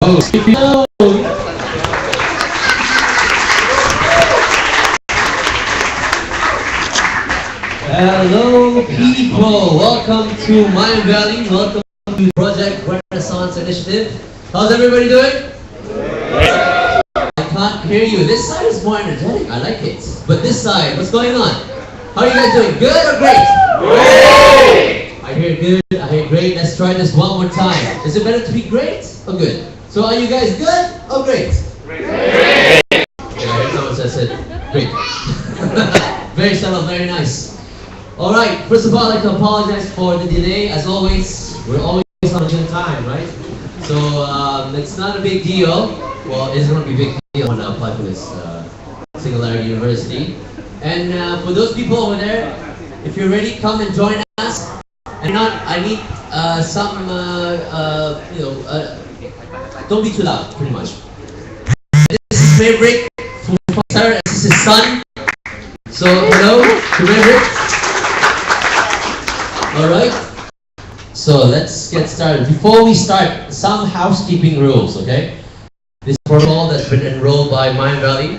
Hello. Hello, people. Welcome to Mind Valley. Welcome to Project Renaissance Initiative. How's everybody doing? I can't hear you. This side is more energetic. I like it. But this side, what's going on? How are you guys doing? Good or great? Great! I hear good. I hear great. Let's try this one more time. Is it better to be great or good? So are you guys good or great? Great! Yeah, I heard someone said great. Very subtle, very nice. Alright, first of all, I'd like to apologize for the delay. As always, we're always on time, right? So it's not a big deal. Well, it's going to be a big deal when I apply for this Singularity University. And for those people over there, if you're ready, come and join us. And I need some, don't be too loud, pretty much. This is Maverick from Sir, this is his son. So, hello to Maverick. Alright, so let's get started. Before we start, some housekeeping rules, okay? This protocol that's been enrolled by Mind Valley.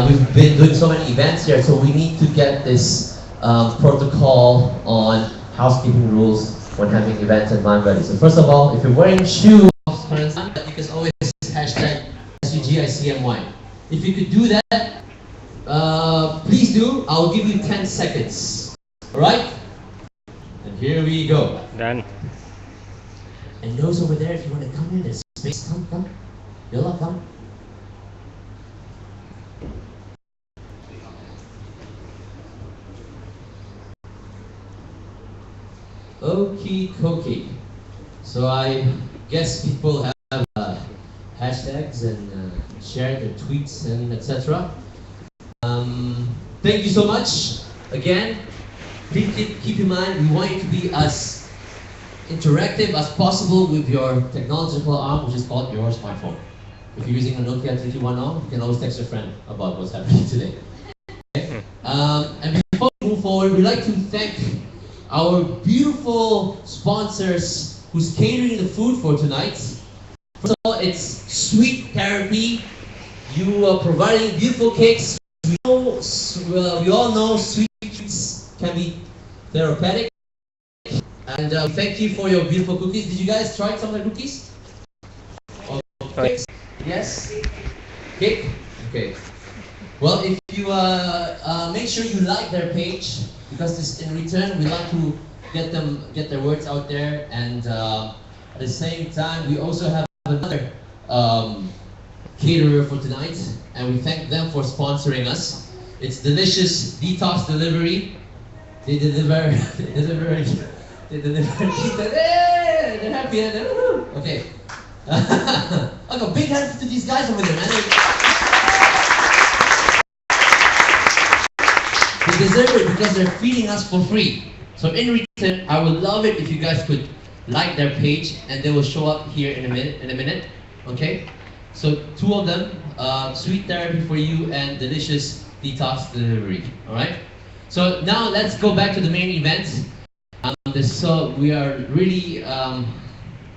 We've been doing so many events here, so we need to get this protocol on housekeeping rules when having events at Mind Valley. So first of all, if you're wearing shoes, you can always hashtag SUGICMY. If you could do that, please do. I'll give you 10 seconds. Alright? And here we go. Done. And those over there, if you want to come in, there's space. Come. Yola, come. Okie dokie. So I guess people have hashtags and share their tweets and etc. Thank you so much again. Please keep in mind, we want you to be as interactive as possible with your technological arm, which is called your smartphone. If you're using a Nokia 3310, you can always text your friend about what's happening today. Okay? And before we move forward, we'd like to thank our beautiful sponsors who's catering the food for tonight. First of all, it's Sweet Therapy. You are providing beautiful cakes. We all know sweet treats can be therapeutic. And thank you for your beautiful cookies. Did you guys try some of the cookies? Or cakes? Yes? Cake? Okay. Well, if you make sure you like their page, because this, in return, we like to get their words out there, and at the same time, we also have another caterer for tonight, and we thank them for sponsoring us. It's Delicious Detox Delivery. They deliver pizza. Hey, they're happy. Okay. Like a big hand to these guys over there, man. They deserve it because they're feeding us for free. So in return, I would love it if you guys could like their page, and they will show up here in a minute. Okay? So two of them, Sweet Therapy for you and Delicious Detox Delivery. All right? So now let's go back to the main event. So we are really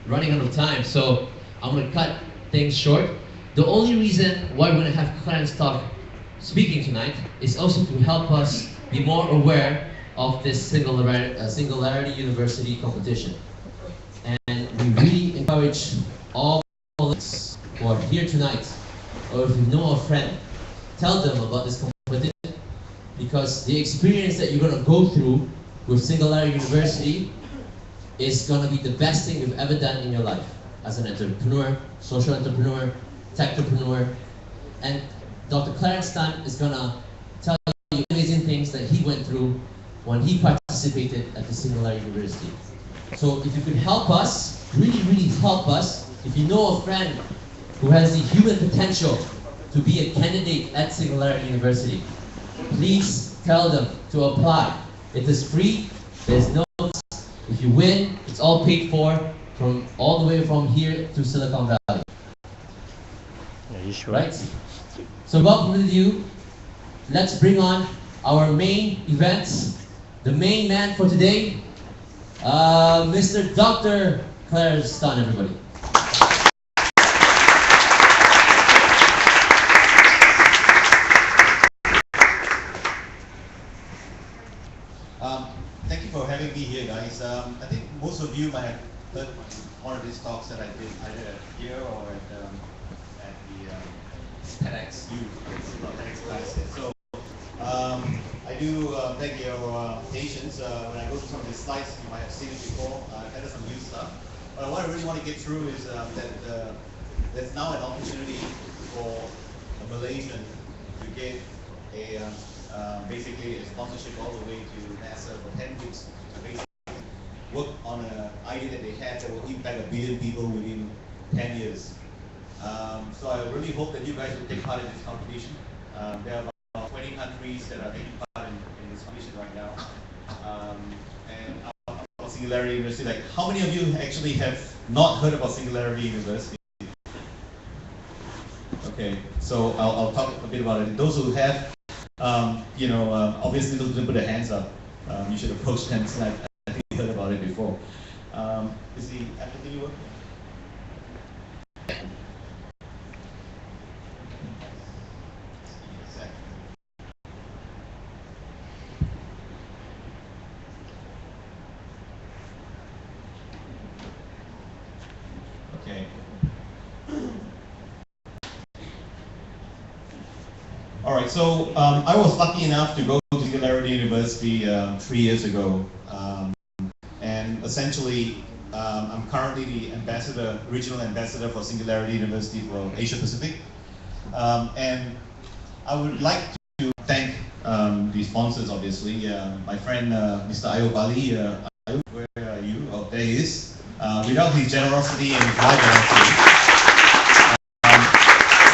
running out of time, so I'm going to cut things short. The only reason why we're going to have Clarence Tan speaking tonight is also to help us be more aware of this Singularity University competition. And we really encourage all of us who are here tonight, or if you know a friend, tell them about this competition, because the experience that you're going to go through with Singularity University is going to be the best thing you've ever done in your life as an entrepreneur, social entrepreneur, techpreneur. And Dr. Clarence Tan is going to tell you amazing things that he went through when he participated at the Singularity University. So if you could help us, really, really help us, if you know a friend who has the human potential to be a candidate at Singularity University, please tell them to apply. It is free, there's no cost. If you win, it's all paid for from all the way from here to Silicon Valley. Are you sure? Right? So without further ado, let's bring on our main event, the main man for today, Mr. Dr. Clarence Tan, everybody. most of you might have heard one of these talks that I did either here or at the TEDx Youth, or TEDx class. So I do beg your patience when I go through some of these slides. You might have seen it before. I've added some new stuff. But what I really want to get through is that there's now an opportunity for a Malaysian to get a basically a sponsorship all the way to NASA for 10 weeks to basically work on an idea that they had that will impact 1 billion people within 10 years. So I really hope that you guys will take part in this competition. There are about 20 countries that are taking part in this competition right now. And about Singularity University, like how many of you actually have not heard about Singularity University? Okay, so I'll talk a bit about it. Those who have, obviously those who put their hands up, you should approach them. I think you heard about it before. Is the Apple TV working? Okay. All right, so I was lucky enough to go to Singularity University 3 years ago. And essentially, I'm currently the regional ambassador for Singularity University for Asia Pacific. And I would like to thank the sponsors, obviously. My friend, Mr. Ayo Bali, where are you? Oh, there he is. Without his generosity and his wide generosity,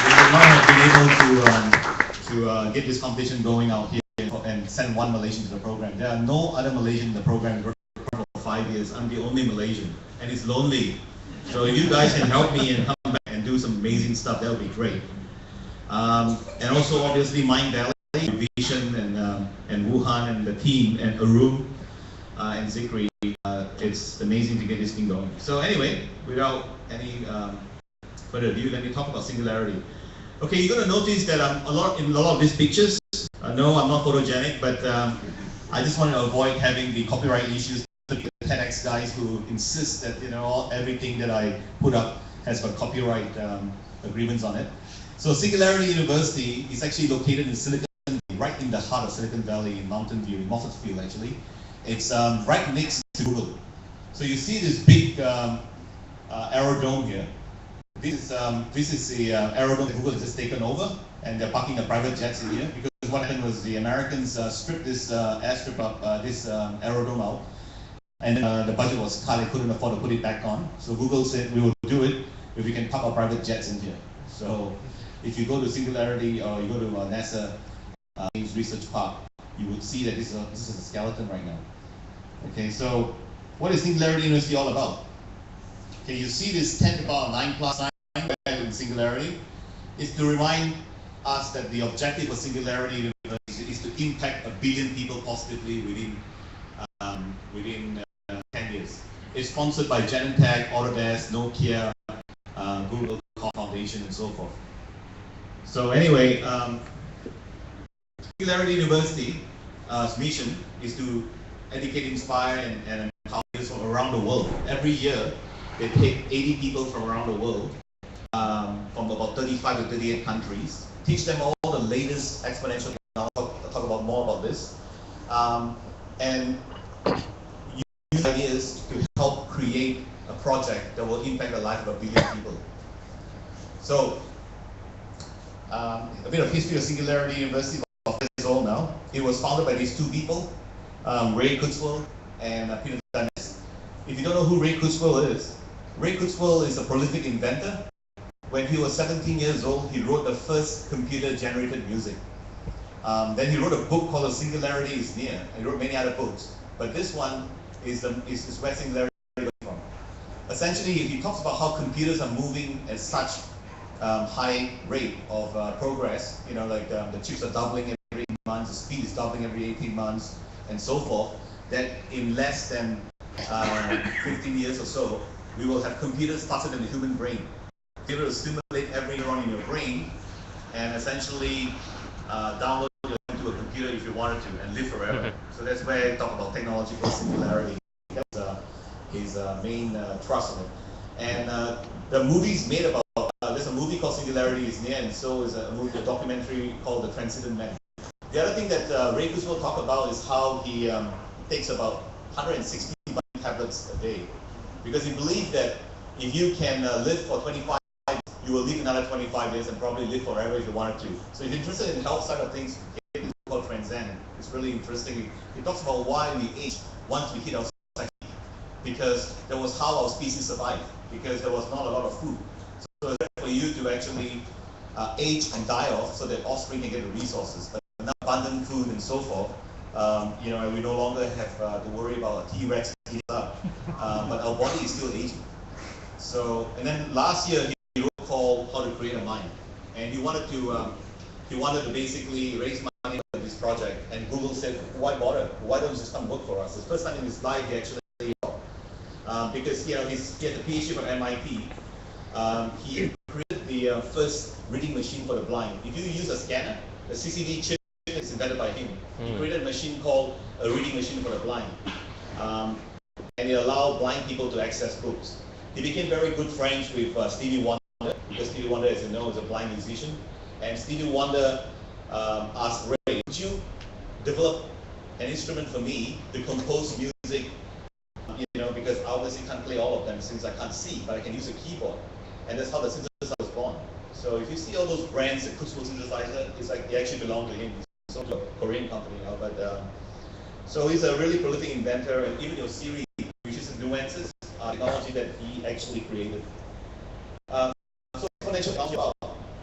we would not have been able to get this competition going out here and send one Malaysian to the program. There are no other Malaysian in the program for 5 years. I'm the only Malaysian, and it's lonely. So if you guys can help me and come back and do some amazing stuff, that would be great. And also, obviously, Mind Valley, Vision, and Wuhan, and the team, and Arun, and Zikri. It's amazing to get this thing going. So anyway, without any further ado, let me talk about Singularity. Okay, you're going to notice that I'm in a lot of these pictures. No, I'm not photogenic, but I just want to avoid having the copyright issues. The TEDx guys who insist that everything that I put up has got copyright agreements on it. So Singularity University is actually located in Silicon Valley, right in the heart of Silicon Valley, in Mountain View, in Moffett Field actually. It's right next to Google. So you see this big aerodrome here. This is the aerodrome that Google has just taken over, and they're parking the private jets in here because what happened was the Americans stripped this airstrip up, this aerodrome out, and then the budget was cut. They couldn't afford to put it back on. So Google said we will do it if we can park our private jets in here. So if you go to Singularity or you go to NASA Research Park, you would see that this is a skeleton right now. Okay, so what is Singularity University all about? Okay, you see this 10 to the power 9 plus sign in Singularity. It's to remind us that the objective of Singularity University is to impact 1 billion people positively within 10 years. It's sponsored by Genentech, Autodesk, Nokia, Google Foundation, and so forth. So anyway, Singularity University's mission is to educate, inspire, and empower leaders from around the world. Every year, they take 80 people from around the world, from about 35 to 38 countries, teach them all the latest exponential technology. I'll talk about more about this. And use ideas to help create a project that will impact the life of 1 billion people. So, a bit of history of Singularity University, about 5 years old now. It was founded by these two people, Ray Kurzweil and Peter Tan. If you don't know who Ray Kurzweil is a prolific inventor. When he was 17 years old, he wrote the first computer-generated music. Then he wrote a book called Singularity is Near, and he wrote many other books. But this one is where Singularity comes from. Essentially, he talks about how computers are moving at such high rate of progress. The chips are doubling every 18 months, the speed is doubling every 18 months, and so forth, that in less than 15 years or so, we will have computers faster than the human brain. Be able to stimulate every neuron in your brain and essentially download it into a computer if you wanted to and live forever. So that's where I talk about technological singularity. That was his main thrust on it. And the movie's made about, there's a movie called Singularity is Near, and so is a documentary called The Transcendent Man. The other thing that Ray Kurzweil will talk about is how he takes about 160 tablets a day, because he believed that if you can live for 25 years, you will live another 25 years and probably live forever if you wanted to. So he's interested in the health side of things. It's called Transcend. It's really interesting. He talks about why we age once we hit our sexuality, because that was how our species survived, because there was not a lot of food. So it's better for you to actually age and die off so that offspring can get the resources. But enough abundant food and so forth, you know, we no longer have to worry about a T-Rex eating up, but our body is still aging. So, and then last year he wrote a call How to Create a Mind, and he wanted to basically raise money for this project, and Google said, why bother? Why don't you just come work for us? It's the first time in his life he actually because you know he has a PhD from MIT. He created the first reading machine for the blind. If you use a scanner, the CCD chip is invented by him. He created a machine called a reading machine for the blind, and it allowed blind people to access books. He became very good friends with Stevie Wonder, because Stevie Wonder, as you know, is a blind musician. And Stevie Wonder asked Ray, would you develop an instrument for me to compose music, you know, because I obviously can't play all of them since I can't see, but I can use a keyboard. And that's how the synthesizer was born. So if you see all those brands, the Kurzweil synthesizer, it's like they actually belong to him. He's also a Korean company now, but so he's a really prolific inventor, and even your Siri, which is nuances, technology that he actually created. So exponential technology.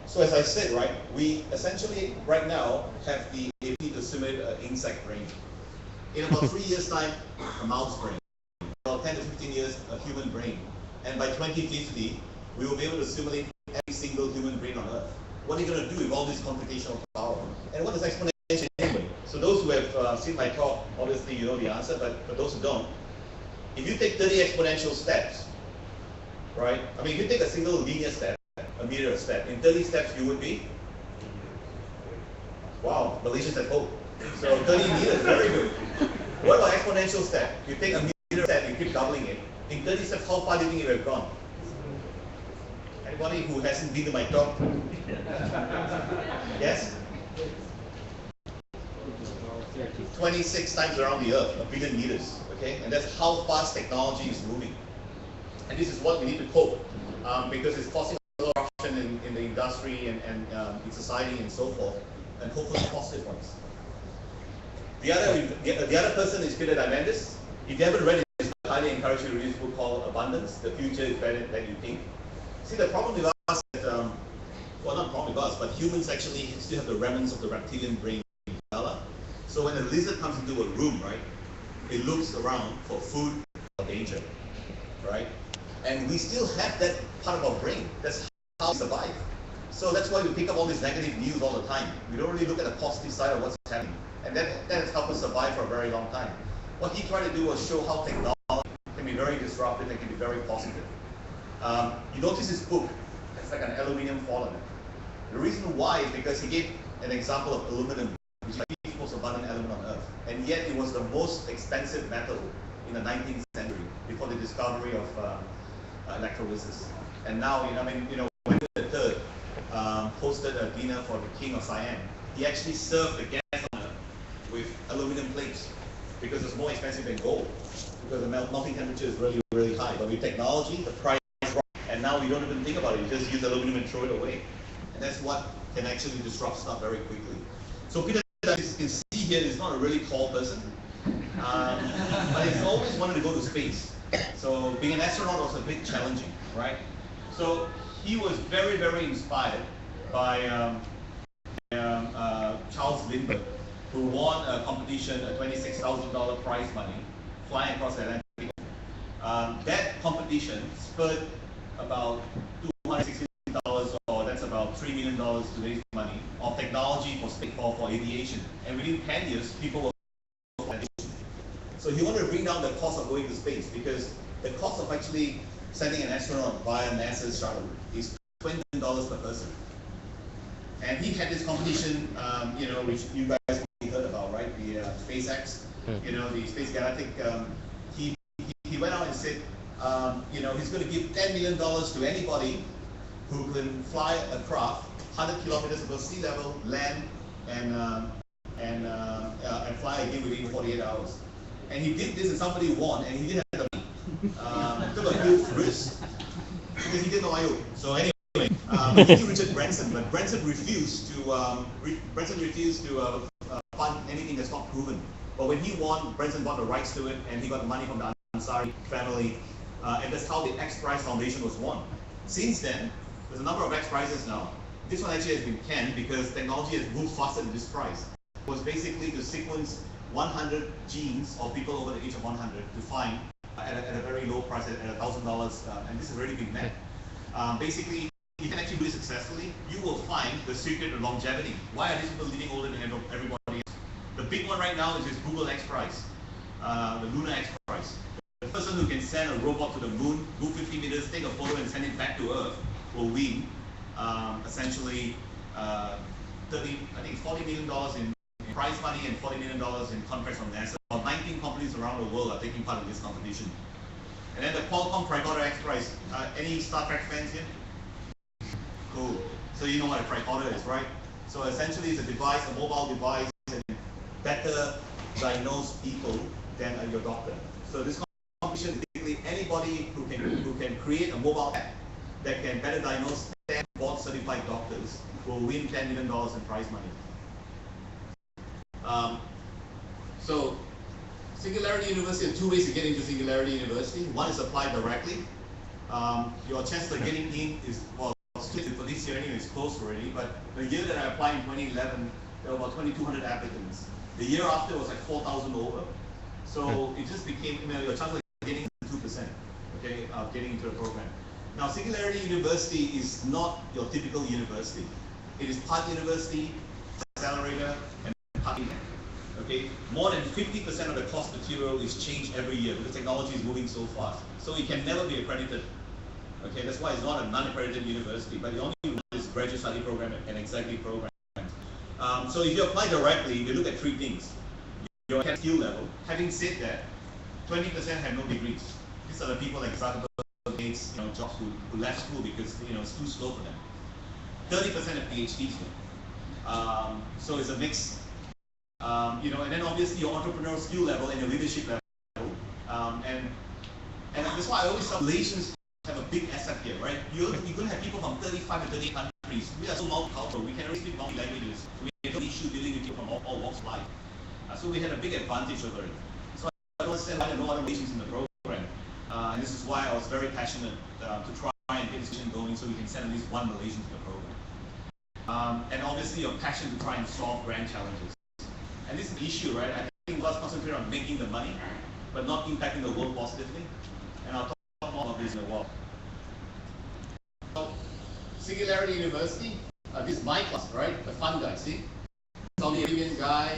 So as I said, right, we essentially right now have the ability to simulate an insect brain. In about 3 years' time, a mouse brain. About 10 to 15 years, a human brain. And by 2050, we will be able to simulate every single human brain on Earth. What are you going to do with all this computational power? And what is exponential anyway? So those who have seen my talk, obviously you know the answer, but for those who don't, if you take 30 exponential steps, right? I mean, if you take a single linear step, a meter a step, in 30 steps you would be? Wow, Malaysians at hope. So 30 meters, very good. What about exponential step? You take a meter step, you keep doubling it. In 30 steps, how far do you think you have gone? Anybody who hasn't been to my talk? Yes? 26 times around the Earth, 1 billion meters. Okay, and that's how fast technology is moving. And this is what we need to cope, because it's causing a lot of corruption in the industry and in society and so forth, and hopefully positive ones. The other person is Peter Diamandis. If you haven't read it, I highly encourage you to read this book called Abundance. The future is better than you think. See, the problem with us is that, well, not problem with us, but humans actually still have the remnants of the reptilian brain developed. So when a lizard comes into a room, right, it looks around for food or danger, right? And we still have that part of our brain. That's how we survive. So that's why we pick up all this negative news all the time. We don't really look at the positive side of what's happening. And that has helped us survive for a very long time. What he tried to do was show how technology can be very disruptive and can be very positive. You notice his book, it's like an aluminum foil on it. The reason why is because he gave an example of aluminum, which is the most abundant element on Earth. And yet it was the most expensive metal in the 19th century, before the discovery of electrolysis. And now, when Henry III hosted a dinner for the king of Siam, he actually served the guests with aluminum plates, because it's more expensive than gold, because the melting temperature is really, really high. But with technology, the price dropped, and now we don't even think about it. You just use aluminum and throw it away. And that's what can actually disrupt stuff very quickly. So Peter, as you can see here, is not a really tall person, but he's always wanted to go to space. So being an astronaut was a bit challenging, right? So he was very, very inspired by Charles Lindbergh, who won a competition, a $26,000 prize money, flying across the Atlantic. That competition spurred about $260, or that's about $3 million today's money, of technology for aviation. And within 10 years, people were. So he wanted to bring down the cost of going to space, because the cost of actually sending an astronaut via NASA's shuttle is $20 million per person. And he had this competition, which you guys probably heard about, right? The SpaceX, the Space Galactic. He went out and said, he's going to give $10 million to anybody who can fly a craft 100 kilometers above sea level, land, and fly again within 48 hours. And he did this, and somebody won, and he didn't have the money. Took a huge risk because he didn't know IO. So anyway, he knew Richard Branson, but Branson refused to fund anything that's not proven. But when he won, Branson bought the rights to it, and he got the money from the Ansari family, and that's how the X Prize Foundation was won. Since then, there's a number of X Prizes now. This one actually has been canned because technology has moved faster than this prize. It was basically to sequence 100 genes of people over the age of 100 to find at a very low price at $1,000, and this has already been met. Basically, if you can actually do it successfully, you will find the secret of longevity. Why are these people living older than everybody else? The big one right now is this Google X Prize, the Lunar X Prize. The person who can send a robot to the moon, go 50 meters, take a photo and send it back to Earth will win essentially I think it's $40 million in prize money and $40 million in contracts from NASA. About 19 companies around the world are taking part in this competition. And then the Qualcomm Tricorder X Prize. Any Star Trek fans here? Cool. So you know what a tricorder is, right? So essentially it's a device, a mobile device, that can better diagnose people than your doctor. So this competition is basically anybody who can create a mobile app that can better diagnose 10 board-certified doctors will win $10 million in prize money. So Singularity University, there are two ways to get into Singularity University. One is apply directly. Your chance of getting in is, well, for this year anyway, it's closed already, but the year that I applied in 2011, there were about 2,200 applicants. The year after was like 4,000 over. So it just became, your chance of getting 2%, okay, of getting into the program. Now, Singularity University is not your typical university. It is part university, accelerator, and part event. Okay, more than 50% of the course material is changed every year because technology is moving so fast. So it can never be accredited. Okay, that's why it's not a non-accredited university. But the only one is graduate study program and executive program. So if you apply directly, they look at three things: your skill level. Having said that, 20% have no degrees. These are the people like Zuckerberg, Gates, jobs who left school because it's too slow for them. 30% have PhDs. So it's a mix. And then obviously your entrepreneurial skill level and your leadership level. And that's why I always tell Malaysians have a big asset here, right? You're going to have people from 35 to 30 countries. We are so multicultural. We can already speak multi-languages. We have no issue dealing with people from all walks of life. So we had a big advantage over it. So I don't understand why there are no other Malaysians in the program. And this is why I was very passionate to try and get this vision going so we can send at least one Malaysian to the program. And obviously your passion to try and solve grand challenges. And this is the issue, right? I think let's concentrate on making the money, but not impacting the world positively. And I'll talk more about this in a while. So, Singularity University, this is my class, right? The fun guy, see? Saudi Arabian guy,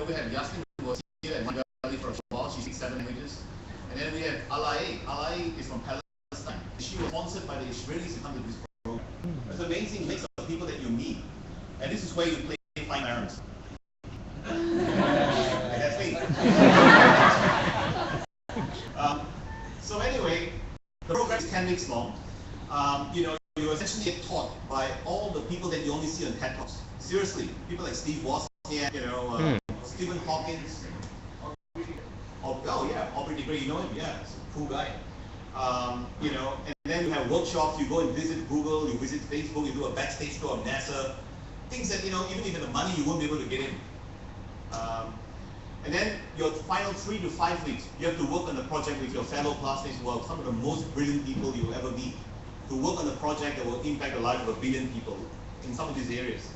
we have Yasmin who was here at my valley for a while. She speaks 7 languages. And then we have Alai. Alai is from Palestine. She was sponsored by the Israelis to come to this program. It's an amazing mix of people that you meet. And this is where you play fine parents. That's me. So anyway, the program is 10 weeks long. You essentially get taught by all the people that you only see on TED Talks. Seriously, people like Steve Wozniak, Stephen Hawkins. Aubrey de Grey, you know him? Yeah, he's a cool guy. And then you have workshops. You go and visit Google. You visit Facebook. You do a backstage tour of NASA. Things that, even if you have the money, you won't be able to get in. And then your final 3 to 5 weeks, you have to work on a project with your fellow classmates who are some of the most brilliant people you'll ever meet, to work on a project that will impact the life of 1 billion people in some of these areas.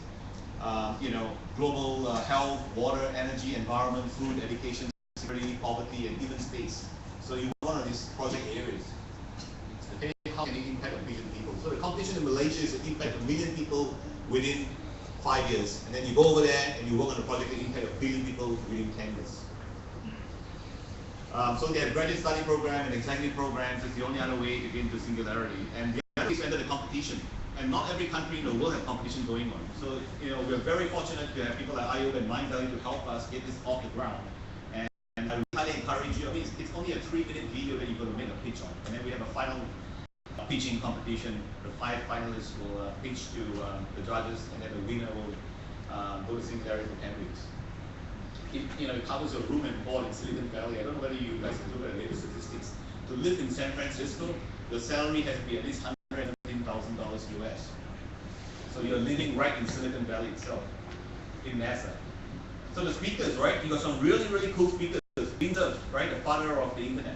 Global health, water, energy, environment, food, education, security, poverty, and even space. So you work on these project areas. Okay, how can it impact 1 billion people? So the competition in Malaysia is to impact 1 million people within 5 years, and then you go over there and you work on a project that impact 1 billion people within 10 years. So they have graduate study program and executive programs. It's the only other way to get into Singularity. And the other is to enter the competition. And not every country in the world have competition going on. So we're very fortunate to have people like IO and Mind Valley to help us get this off the ground. And I I highly encourage you. I mean, it's only a 3-minute video that you're going to make a pitch on, and then we have a final pitching competition. The 5 finalists will pitch to the judges, and then the winner will go to Singularity for 10 weeks. It covers a room and board in Silicon Valley. I don't know whether you guys can look at the latest statistics. To live in San Francisco, the salary has to be at least $115,000 US. So you're living right in Silicon Valley itself, in NASA. So the speakers, right? You got some really, really cool speakers. Binder, right? The father of the internet.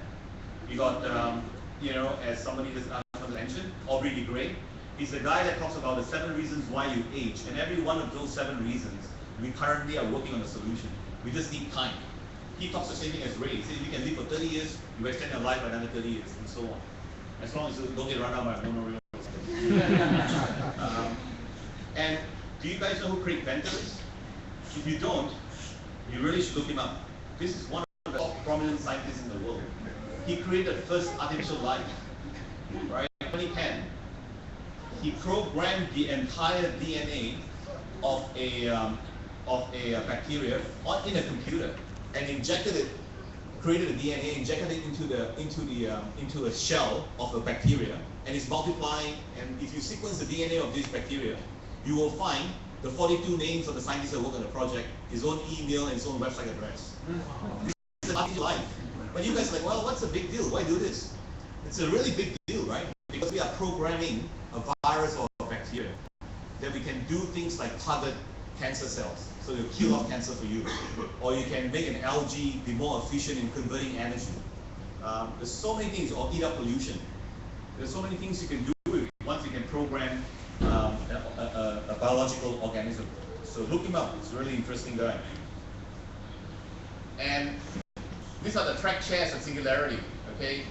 You got, as somebody just mentioned, Aubrey de Grey. He's the guy that talks about the 7 reasons why you age. And every one of those 7 reasons, we currently are working on a solution. We just need time. He talks the same thing as Ray. He says you can live for 30 years, you extend your life by another 30 years, and so on. As long as you don't get run out by a monorail. And do you guys know who Craig Venter is? If you don't, you really should look him up. This is one of the top prominent scientists in the world. He created the first artificial life, right? In 2010, he programmed the entire DNA of a bacteria in a computer and injected it, created a DNA, injected it into a shell of a bacteria, and it's multiplying. And if you sequence the DNA of this bacteria, you will find the 42 names of the scientists that work on the project, his own email and his own website address. This is artificial life. But you guys are like, well, what's the big deal? Why do this? It's a really big deal, right? Because we are programming a virus or a bacteria that we can do things like target cancer cells, so they'll kill off cancer for you. Or you can make an algae be more efficient in converting energy. There's so many things, or eat up pollution. There's so many things you can do with it once you can program a biological organism. So look him up, he's a really interesting guy. And these are the track chairs at Singularity, okay?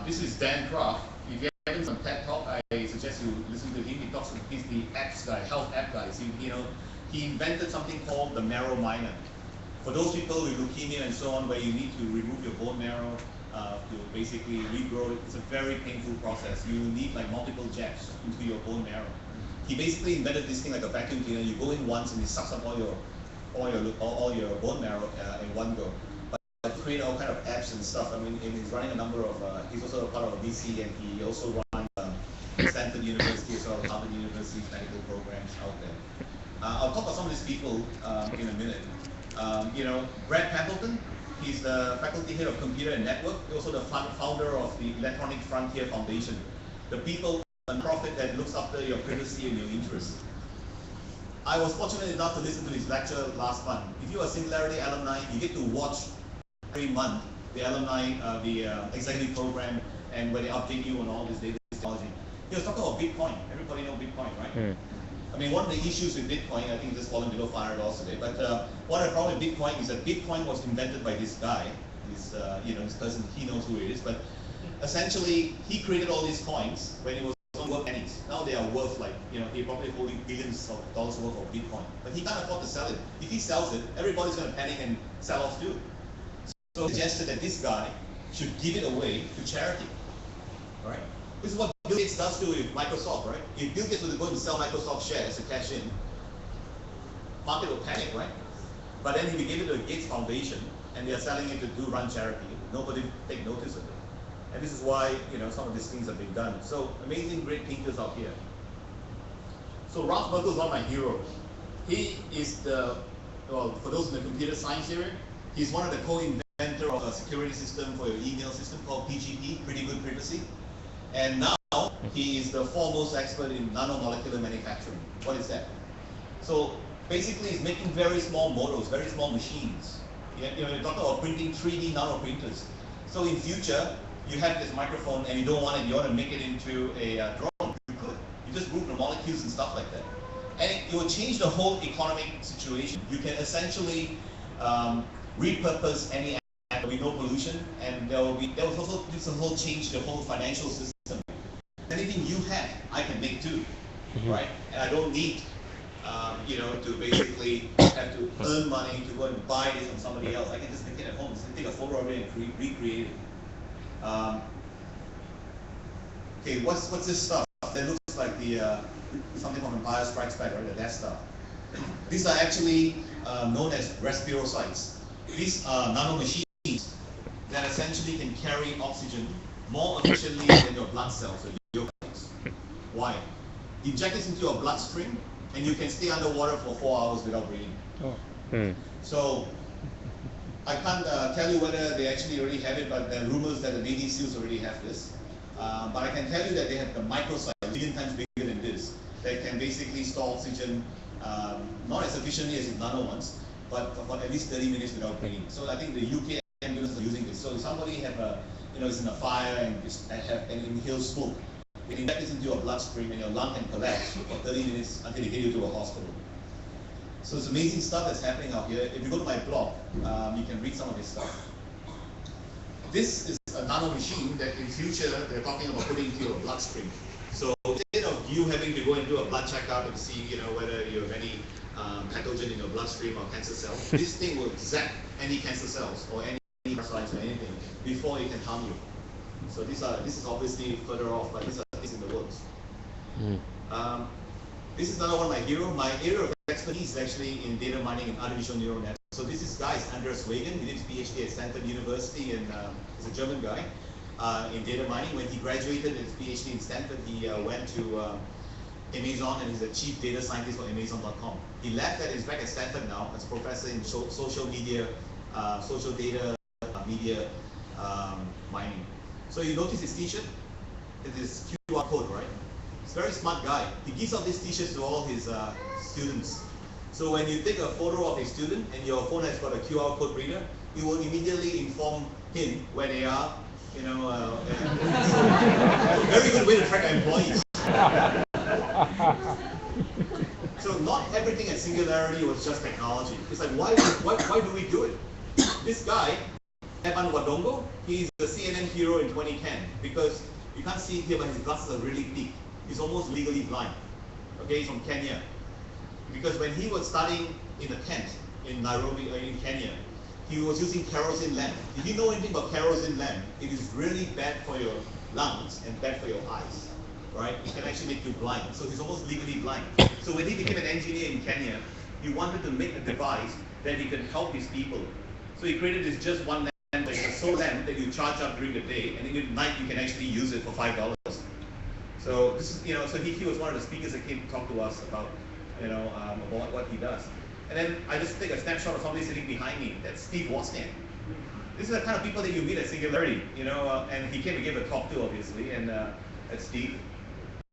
This is Dan Kraft. If you haven't seen some TED Talk, I suggest you listen to him. He talks, he's the apps guy, health app guy. So, he invented something called the marrow miner. For those people with leukemia and so on, where you need to remove your bone marrow to basically regrow it, it's a very painful process. You need like multiple jabs into your bone marrow. He basically invented this thing like a vacuum cleaner. You go in once and it sucks up all your bone marrow in one go. But to create all kind of apps and stuff. I mean, he's running a number of. He's also a part of VC, and he also runs Stanford University as well, Harvard University's medical programs out there. I'll talk about some of these people in a minute. Brad Templeton, he's the faculty head of computer and network. He's also the founder of the Electronic Frontier Foundation, the people and profit that looks after your privacy and your interests. I was fortunate enough to listen to his lecture last month. If you are Singularity alumni, you get to watch every month the alumni, the executive program, and where they update you on all this data technology. He was talking about Bitcoin. Everybody know Bitcoin, right? I mean, one of the issues with Bitcoin, I think it's just fallen below $500 today, but one of the problems with Bitcoin is that Bitcoin was invented by this guy, this person, he knows who it is, but essentially, he created all these coins when it was worth pennies. Now they are worth like, they're probably holding billions of dollars worth of Bitcoin, but he can't afford to sell it. If he sells it, everybody's going to panic and sell off too. So he suggested that this guy should give it away to charity, right? This is what Bill Gates does to with Microsoft, right? If Bill Gates were to go and sell Microsoft shares to cash in, market will panic, right? But then if you give it to the Gates Foundation and they are selling it to run charity, nobody take notice of it. And this is why some of these things have been done. So amazing, great thinkers out here. So Ralph Merkle is one of my heroes. He is for those in the computer science area, he's one of the co-inventor of a security system for your email system called PGP, Pretty Good Privacy. And now he is the foremost expert in nanomolecular manufacturing. What is that? So basically, he's making very small models, very small machines. You talk about printing 3D nano printers. So in future, you have this microphone and you don't want it, you want to make it into a drone. You could. You just move the molecules and stuff like that. And it will change the whole economic situation. You can essentially repurpose any asset with no pollution, and there will also this will change the whole financial system. Anything you have, I can make too, right? And I don't need to basically have to earn money to go and buy this from somebody else. I can just make it at home, just take a photo of it and recreate it. Okay, what's this stuff? That looks like the something from Empire Strikes Back, right? The Death Star. These are actually known as respirocytes. These are nano machines that essentially can carry oxygen more efficiently than your blood cells, or your cells. Why? Inject this into your bloodstream, and you can stay underwater for 4 hours without breathing. So I can't tell you whether they actually already have it, but there are rumors that the Navy SEALs already have this. But I can tell you that they have the microsite, a million times bigger than this, that can basically store oxygen, not as efficiently as the nano ones, but for at least 30 minutes without breathing. So I think the UK ambulances are using this. So if somebody have a, is in a fire and inhale smoke, you can inject this into your bloodstream and your lung can collapse for 30 minutes until they get you to a hospital. So it's amazing stuff that's happening out here. If you go to my blog, you can read some of this stuff. This is a nano machine that in future they're talking about putting into your bloodstream. So instead of you having to go and do a blood checkup and see, whether you have any pathogen in your bloodstream or cancer cells, this thing will zap any cancer cells or any parasites or anything before it can harm you. So this is obviously further off, but these are things in the works. This is another one of my heroes. My area of expertise is actually in data mining and artificial neural networks. So this is guy, Andreas Wagen. He did his PhD at Stanford University, and he's a German guy in data mining. When he graduated his PhD in Stanford, he went to Amazon, and he's a chief data scientist for Amazon.com. He left that, he's back at Stanford now as a professor in social media, social data, media mining. So you notice his t-shirt? It is QR code, right? He's a very smart guy. He gives out these t-shirts to all his students. So when you take a photo of a student and your phone has got a QR code reader, you will immediately inform him where they are. Very good way to track our employees. So not everything at Singularity was just technology. It's like, why do we do it? This guy, Evan Wadongo, he's the CNN hero in 2010 because you can't see it here, but his glasses are really thick. He's almost legally blind. Okay, he's from Kenya. Because when he was studying in a tent in Nairobi, in Kenya, he was using kerosene lamp. Did you know anything about kerosene lamp? It is really bad for your lungs and bad for your eyes, right? It can actually make you blind. So he's almost legally blind. So when he became an engineer in Kenya, he wanted to make a device that he could help his people. So he created this just one lamp, like a solar lamp that you charge up during the day, and then at night you can actually use it for $5. So this is, so he was one of the speakers that came to talk to us about, about what he does. And then I just take a snapshot of somebody sitting behind me. That's Steve Wozniak. This is the kind of people that you meet at Singularity, and he came and gave a talk to, obviously, and that's Steve.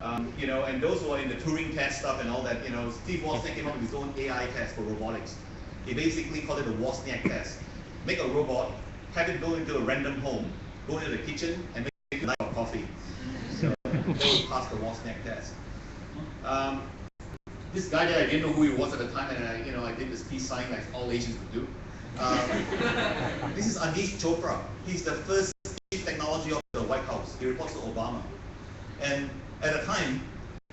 And those who are in the Turing test stuff and all that, Steve Wozniak came up with his own AI test for robotics. He basically called it the Wozniak test. Make a robot, have it go into a random home, go into the kitchen, and make a nice cup of coffee. So he passed the Wozniak test. This guy that I didn't know who he was at the time, and I did this peace sign like all Asians would do. This is Anish Chopra. He's the first chief technology officer of the White House. He reports to Obama. And at the time,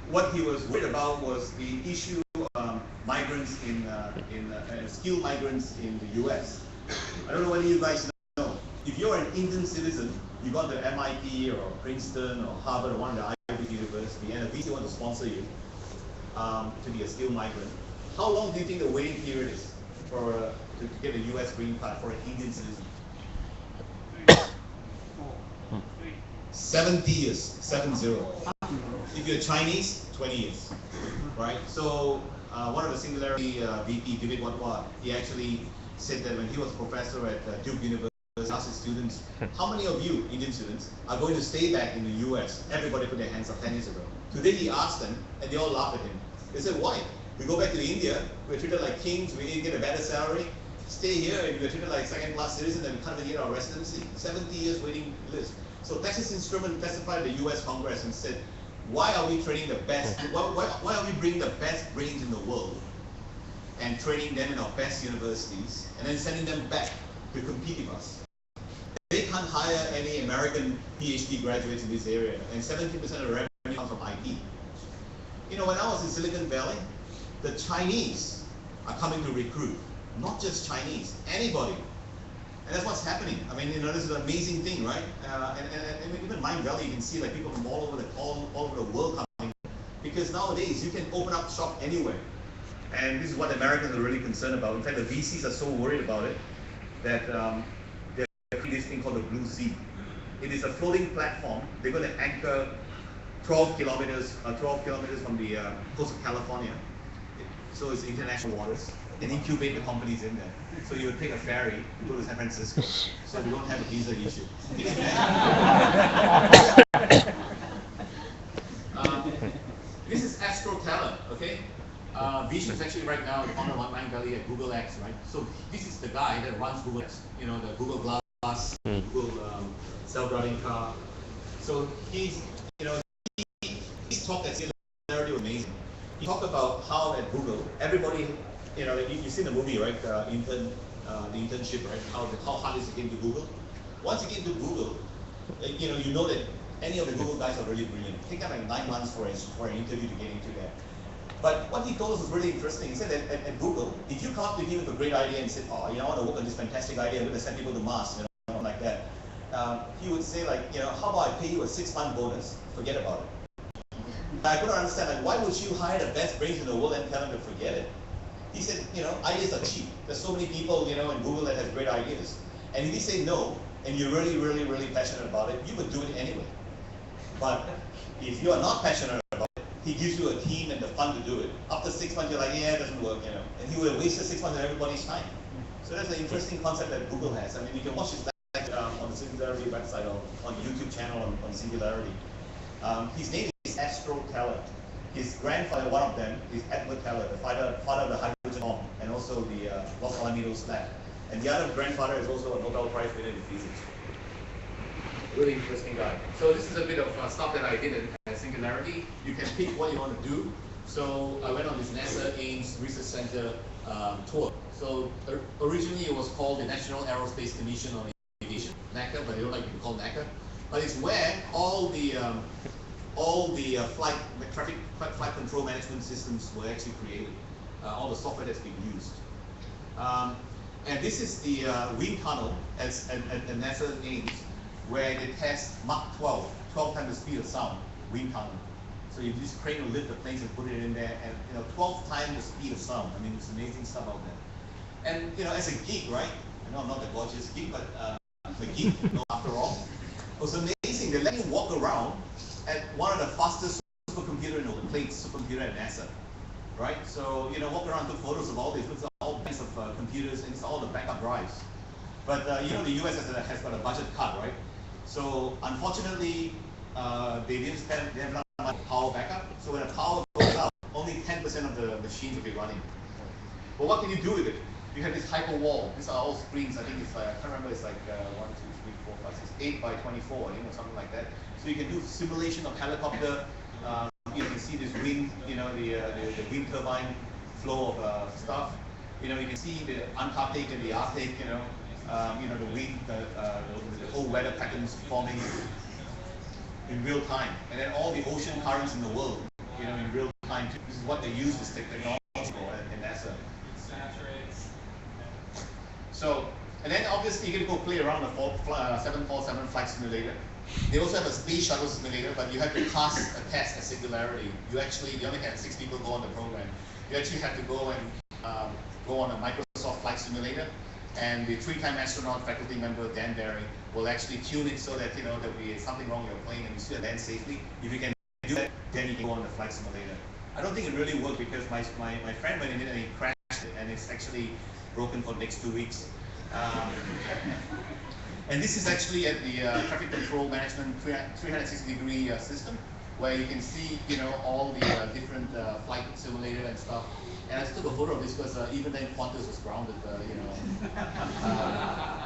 what he was worried about was the issue of migrants skilled migrants in the US. I don't know whether you guys know. If you're an Indian citizen, you got to MIT or Princeton or Harvard or one of the Ivy University, and a VC wants to sponsor you to be a skilled migrant. How long do you think the waiting period is for to get a US green card for an Indian citizen? 70 years, 70. If you're Chinese, 20 years, right? So one of the Singularity VP, David Wadwa, he actually said that when he was a professor at Duke University, he asked his students, how many of you, Indian students, are going to stay back in the US? Everybody put their hands up 10 years ago. Today he asked them, and they all laughed at him. They said, why? We go back to India, we're treated like kings, we get a better salary, stay here and we're treated like second-class citizens and we can't even get our residency. 70 years waiting list. So Texas Instruments testified to the US Congress and said, why are we training the best, why are we bringing the best brains in the world and training them in our best universities and then sending them back to compete with us? They can't hire any American PhD graduates in this area, and 70% of the revenue comes from IT. When I was in Silicon Valley, the Chinese are coming to recruit, not just Chinese, anybody. And that's what's happening. I mean, this is an amazing thing, right? And even Mind Valley, you can see like people from all over the world coming, because nowadays you can open up shop anywhere. And this is what Americans are really concerned about. In fact, the VCs are so worried about it that they're creating this thing called the Blue Sea. It is a floating platform. They're going to anchor 12 kilometers from the coast of California. So it's international waters, and incubate the companies in there. So you would take a ferry to go to San Francisco. So we don't have a visa issue. This is AstroTeller, okay? Vish is actually right now on the One Valley at Google X, right? So this is the guy that runs Google X, you know, the Google Glass, Google self-driving car. So he's, you know, he's talked at Singularity was amazing. He talked about how at Google, everybody, you know, you've seen the movie, right? The internship, right? How hard is it to get into Google? Once you get into Google, you know that any of the Google guys are really brilliant. It takes like 9 months for an interview to get into there. But what he told us was really interesting. He said that at Google, if you come up to him with a great idea and said, oh, you know, I want to work on this fantastic idea, I'm going to send people to Mars, you know, like that. He would say like, you know, how about I pay you a 6-month bonus? Forget about it. I couldn't understand, like, why would you hire the best brains in the world and tell them to forget it? He said, you know, ideas are cheap. There's so many people, you know, in Google that have great ideas. And if you say no, and you're really, really, really passionate about it, you would do it anyway. But if you are not passionate about it, he gives you a team and the fun to do it. After 6 months, you're like, yeah, it doesn't work, you know. And he would have wasted 6 months of everybody's time. So that's an interesting concept that Google has. I mean, you can watch his lecture on the Singularity website or on the YouTube channel on Singularity. His name is AstroTeller. His grandfather, one of them, is Edward Teller, the father of the hydrogen bomb, and also the Los Alamitos lab. And the other grandfather is also a Nobel Prize winner in physics. Really interesting guy. So this is a bit of stuff that I did at Singularity. You can pick what you want to do. So I went on this NASA Ames Research Center tour. So originally it was called the National Aerospace Commission on Aviation, NACA, but they don't like to be called NACA. But it's where all the flight control management systems were actually created. All the software that's being used. And this is the wind tunnel at NASA Ames, where they test Mach 12 times the speed of sound, wind tunnel. So you use crane to lift the planes and put it in there, and 12 times the speed of sound. I mean, it's amazing stuff out there. And as a geek, right? I know I'm not the gorgeous geek, but the geek, after all, it was amazing. They let you walk around at one of the fastest supercomputer in the world, plate supercomputer at NASA, right? So walk around, took photos of all these. It's all kinds of computers, and it's all the backup drives. But the US has got a budget cut, right? So unfortunately, they have not much power backup. So when the power goes out, only 10% of the machines will be running. But what can you do with it? You have this hyper wall. These are all screens. I think it's like, I can't remember. It's like 1, 2, 3, 4, 5, 6, 8 by 24, or something like that. So you can do simulation of helicopter. You can see this wind, the wind turbine flow of stuff. You can see the Antarctic and the Arctic. The wind, the whole weather patterns forming in real time, and then all the ocean currents in the world, in real time. This is what they use this technology for in NASA. So, and then obviously you can go play around the 747 flight simulator. They also have a space shuttle simulator, but you have to pass a test at Singularity. You only have 6 people go on the program. You actually have to go and go on a Microsoft flight simulator, and the 3-time astronaut faculty member Dan Barry will actually tune it so that there'll be something wrong with your plane and you still land safely. If you can do that, then you can go on the flight simulator. I don't think it really worked because my friend went in it and he crashed it, and it's actually broken for the next 2 weeks. And this is actually at the traffic control management 360-degree system, where you can see all the different flight simulator and stuff. And I took a photo of this because even then Qantas was grounded,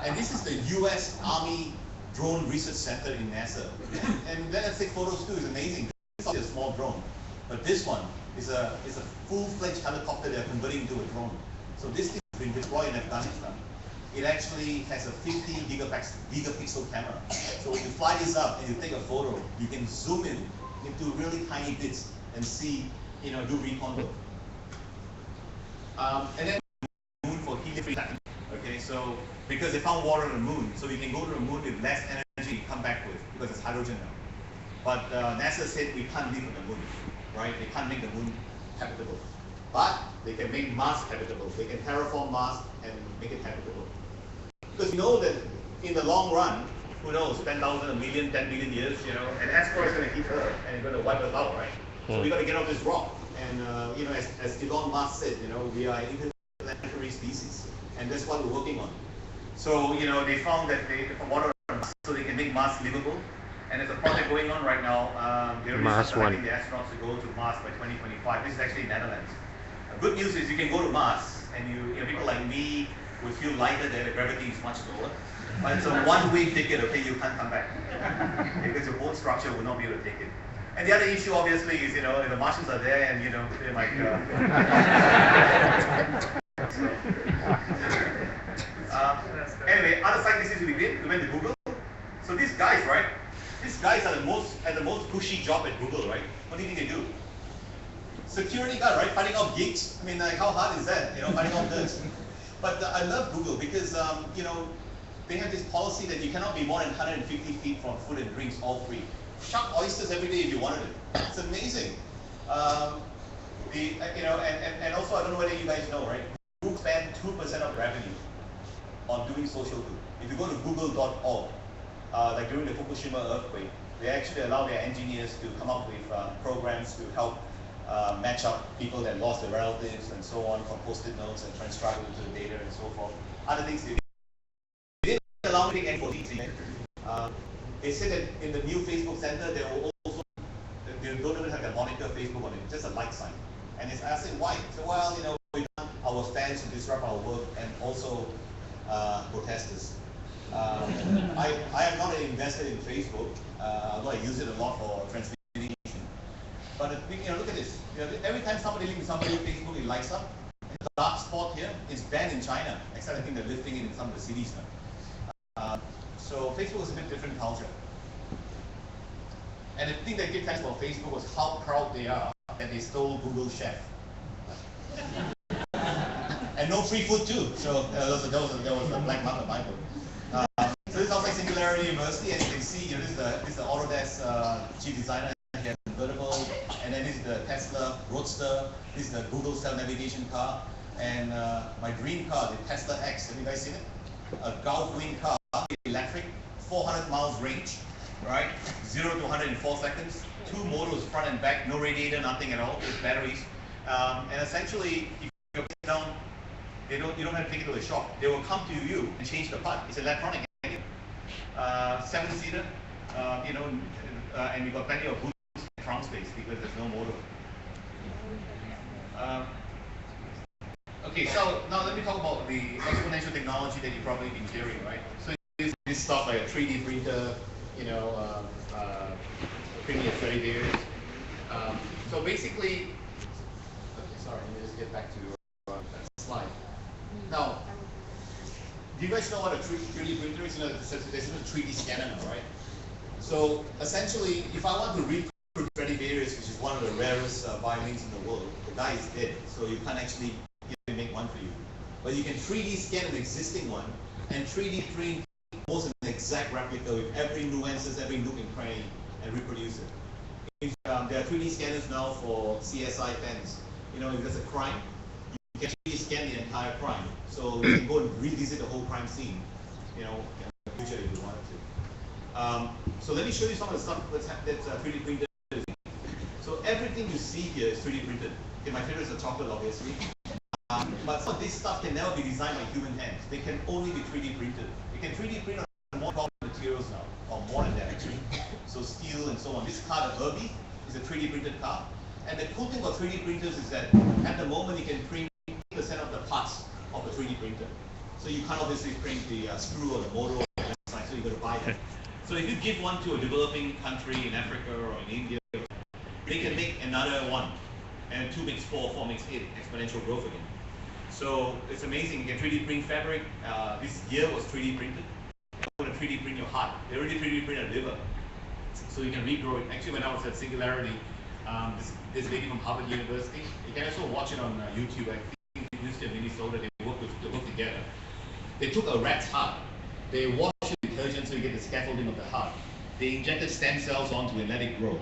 And this is the U.S. Army Drone Research Center in NASA. And then I take photos too. It's amazing. It's not a small drone, but this one is a full-fledged helicopter they're converting into a drone. So this thing has been deployed in Afghanistan. It actually has a 50 gigapixel camera. So when you fly this up and you take a photo, you can zoom in into really tiny bits and see, do recon work. And then the moon for helium-free landing. Okay, so because they found water on the moon, so you can go to the moon with less energy come back with, because it's hydrogen now. But NASA said we can't live on the moon, right? They can't make the moon habitable. But they can make Mars habitable. They can terraform Mars and make it habitable. Because we know that in the long run, who knows, 10,000, a million, 10 million years, you know, an asteroid is going to hit Earth and it's going to wipe us out, right? So we got to get off this rock. And, you know, as Elon Musk said, you know, we are interplanetary species. And that's what we're working on. So, you know, they found that from water so they can make Mars livable. And there's a project going on right now. They're really selecting the astronauts to go to Mars by 2025. This is actually Netherlands. Good news is you can go to Mars, and you know, people like me will feel lighter there. The gravity is much lower. But it's a one-way ticket, okay? You can't come back because your bone structure will not be able to take it. And the other issue, obviously, is you know the Martians are there, and you know they're like. Anyway, other side disease we did. We went to Google. So these guys, right? These guys are the most pushy job at Google, right? What do you think they do? Security guard, right? Finding out gigs. I mean, like, how hard is that? You know, finding out this. But I love Google because you know they have this policy that you cannot be more than 150 feet from food and drinks, all free. Shark oysters every day if you wanted it. It's amazing. You know, and also I don't know whether you guys know, right? Google spend 2% of revenue on doing social good. If you go to google.org, like during the Fukushima earthquake, they actually allow their engineers to come up with programs to help match up people that lost their relatives and so on from post-it notes and transcribe it into the data and so forth. Other things they didn't allow me to end for they said that in the new Facebook Center, they will also, they don't even have their moniker Facebook on it, just a like sign. And I said, why? So, well, you know, we want our fans to disrupt our work and also protesters. I am not invested in Facebook, although I use it a lot for transmitting. But you know, look at this. You know, every time somebody links somebody on Facebook, it lights up. The dark spot here is banned in China, except I think they're lifting it in some of the cities now. So Facebook is a bit different culture. And the thing that gave thanks for Facebook was how proud they are that they stole Google Chef. And no free food too. So there was a black mark on my book. So this is outside Singularity University, and you can see, you know, this is the Autodesk chief designer. He has a convertible, and then this is the Tesla Roadster. This is the Google self-navigation car, and my dream car, the Tesla X. Have you guys seen it? A Gulf Wing car, electric, 400 miles range, right? 0 to 100 in 4 seconds. 2 motors, front and back, no radiator, nothing at all, just batteries. And essentially, if you put it down, you don't have to take it to the shop. They will come to you and change the part. It's electronic. 7-seater, you know, and we got plenty of boot trunk space because there's no motor. Okay, so now let me talk about the exponential technology that you've probably been hearing, right? So this stuff like a 3D printer, you know, printing at 30 layers. So basically, okay, sorry, let me just get back to that slide. Now, do you guys know what a 3D printer is? You know, there's a 3D scanner now, right? So essentially, if I want to reprint Stradivarius, which is one of the rarest violins in the world, the guy is dead, so you can't actually make one for you. But you can 3D scan an existing one and 3D print almost an exact replica with every nuances, every nook and cranny, and reproduce it. There are 3D scanners now for CSI fans. You know, if there's a crime, you can actually scan the entire crime. So you can go and revisit the whole crime scene, you know, in the future if you wanted to. So let me show you some of the stuff that's 3D printed. So everything you see here is 3D printed. Okay, my favorite is the chocolate, obviously. But some of this stuff can never be designed by human hands. They can only be 3D printed. You can 3D print on more common materials now, or more than that actually. So steel and so on. This car, the Herbie, is a 3D printed car. And the cool thing about 3D printers is that at the moment you can print 80% of the parts of a 3D printer. So you can't obviously print the screw or the motor or the side, so you got to buy that. So if you give one to a developing country in Africa or in India, they can make another one. And 2 makes 4, 4 makes 8, exponential growth again. So it's amazing. You can 3D print fabric. This gear was 3D printed. You want to 3D print your heart. They already 3D print a liver. So you can regrow it. Actually, when I was at Singularity, this lady from Harvard University, you can also watch it on YouTube. I think in University of Minnesota, they work together. They took a rat's heart. They washed it with detergent so you get the scaffolding of the heart. They injected stem cells onto it and let it grow.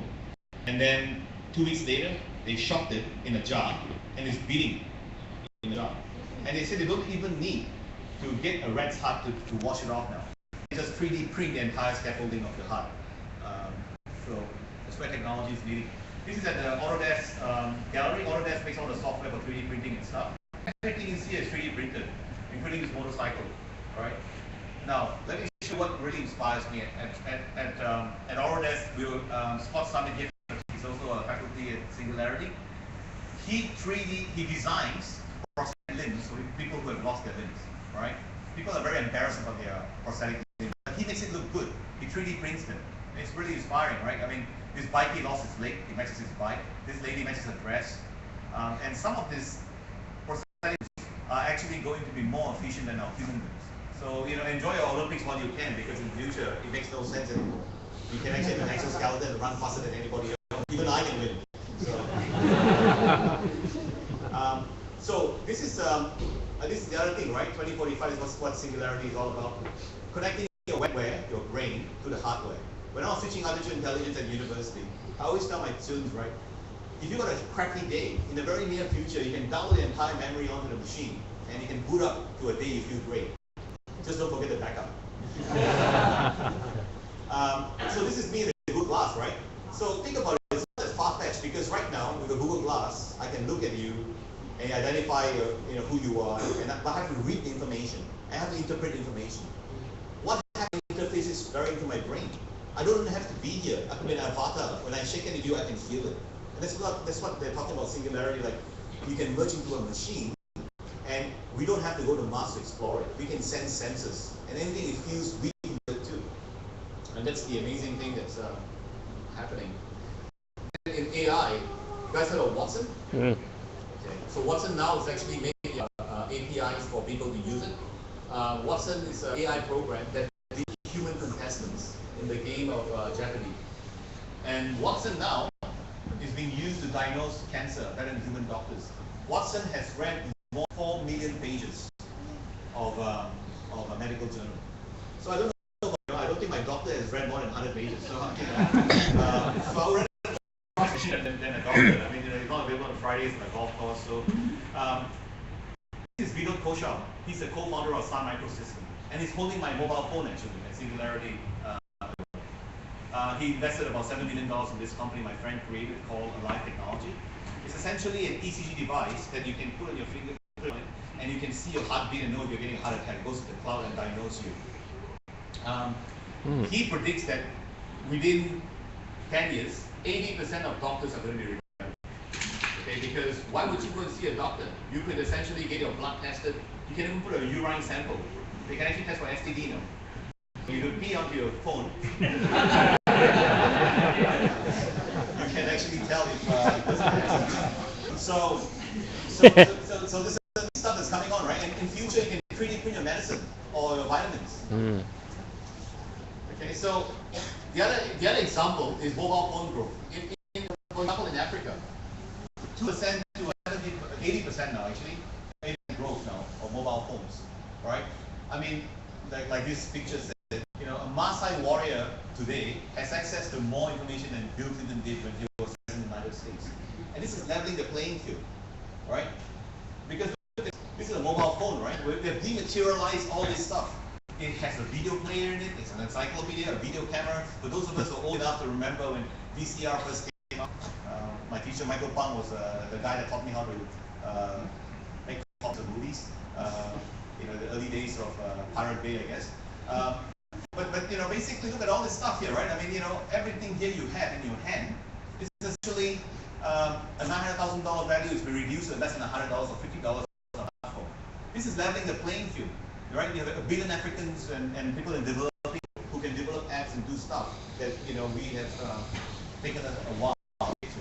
And then 2 weeks later, they shocked it in a jar, and it's beating in the jar. And they said they don't even need to get a rat's heart to wash it off now. just 3D print the entire scaffolding of the heart. So that's where technology is leading. This is at the Autodesk gallery. Autodesk makes all the software for 3D printing and stuff. Everything you see is 3D printed, including this motorcycle. All right. Now let me show you what really inspires me. At Autodesk, we will Scott Summit here. He's also a faculty at Singularity. He designs prosthetic limbs for people who have lost their limbs. All right. People are very embarrassed about their prosthetic limbs, but he makes it look good. He 3D prints them. It's really inspiring, right? I mean, this bike, he lost his leg, he matches his bike. This lady matches her dress. And some of these prosthetics are actually going to be more efficient than our human limbs. So, enjoy your Olympics while you can, because in the future, it makes no sense anymore. You can actually have an exoskeleton and run faster than anybody else. Even I can win. So this is the other thing, right? 2045 is what Singularity is all about. Connecting your wetware, your brain, to the hardware. When I was teaching artificial intelligence at university, I always tell my students, right, if you've got a crappy day, in the very near future, you can download the entire memory onto the machine, and you can boot up to a day you feel great. Just don't forget the backup. So this is me in the Google Glass, right? So think about it, it's not as far-fetched, because right now, with the Google Glass, I can look at you and identify who you are, and I have to read the information. I have to interpret information. What interface is very into my brain? I don't have to be here. I can be an avatar. When I shake any of you, I can feel it. And that's what they're talking about Singularity. Like, we can merge into a machine, and we don't have to go to Mars to explore it. We can send sensors, and anything it feels, we can do it too. And that's the amazing thing that's happening. In AI, you guys heard of Watson? Okay. So Watson now is actually making APIs for people to use it. Watson is an AI program that leads human contestants in the game of Jeopardy. And Watson now is being used to diagnose cancer better than human doctors. Watson has read more than 4 million pages of a medical journal. So I don't think my doctor has read more than 100 pages. So I'll read than a doctor. I mean, he's not available on Fridays on a golf course. So this is Vinod Koshal. He's the co-founder of Sun Microsystem, and he's holding my mobile phone actually at Singularity. He invested about $7 million in this company my friend created called Alive Technology. It's essentially an ECG device that you can put on your finger, and you can see your heartbeat and know if you're getting a heart attack. It goes to the cloud and diagnose you. He predicts that within 10 years, 80% of doctors are going to be retired. Okay, because why would you go and see a doctor? You could essentially get your blood tested. You can even put a urine sample. They can actually test for STD now. You could pee onto your phone. You can actually tell if so this is stuff that's coming on, right? And in future, you can 3D print your medicine or your vitamins. Okay, so the other example is mobile phone growth. For example, in Africa, 2% to 80% now actually, 80% growth now of mobile phones, right? I mean, like this picture says, a Maasai warrior today has access to more information than Bill Clinton did when he was in the United States. And this is leveling the playing field, right? Because this is a mobile phone, right? We have dematerialized all this stuff. It has a video player in it, it's an encyclopedia, a video camera. For those of us who are old enough to remember when VCR first came out, my teacher Michael Pang was the guy that taught me how to make copies of movies. The early days of Pirate Bay, I guess. But basically look at all this stuff here, right? I mean, everything here you have in your hand is essentially a $900,000 value is reduced to less than $100 or $50 on a platform. This is leveling the playing field, right? You have 1 billion Africans and people in developing who can develop apps and do stuff that we have taken a while to get to.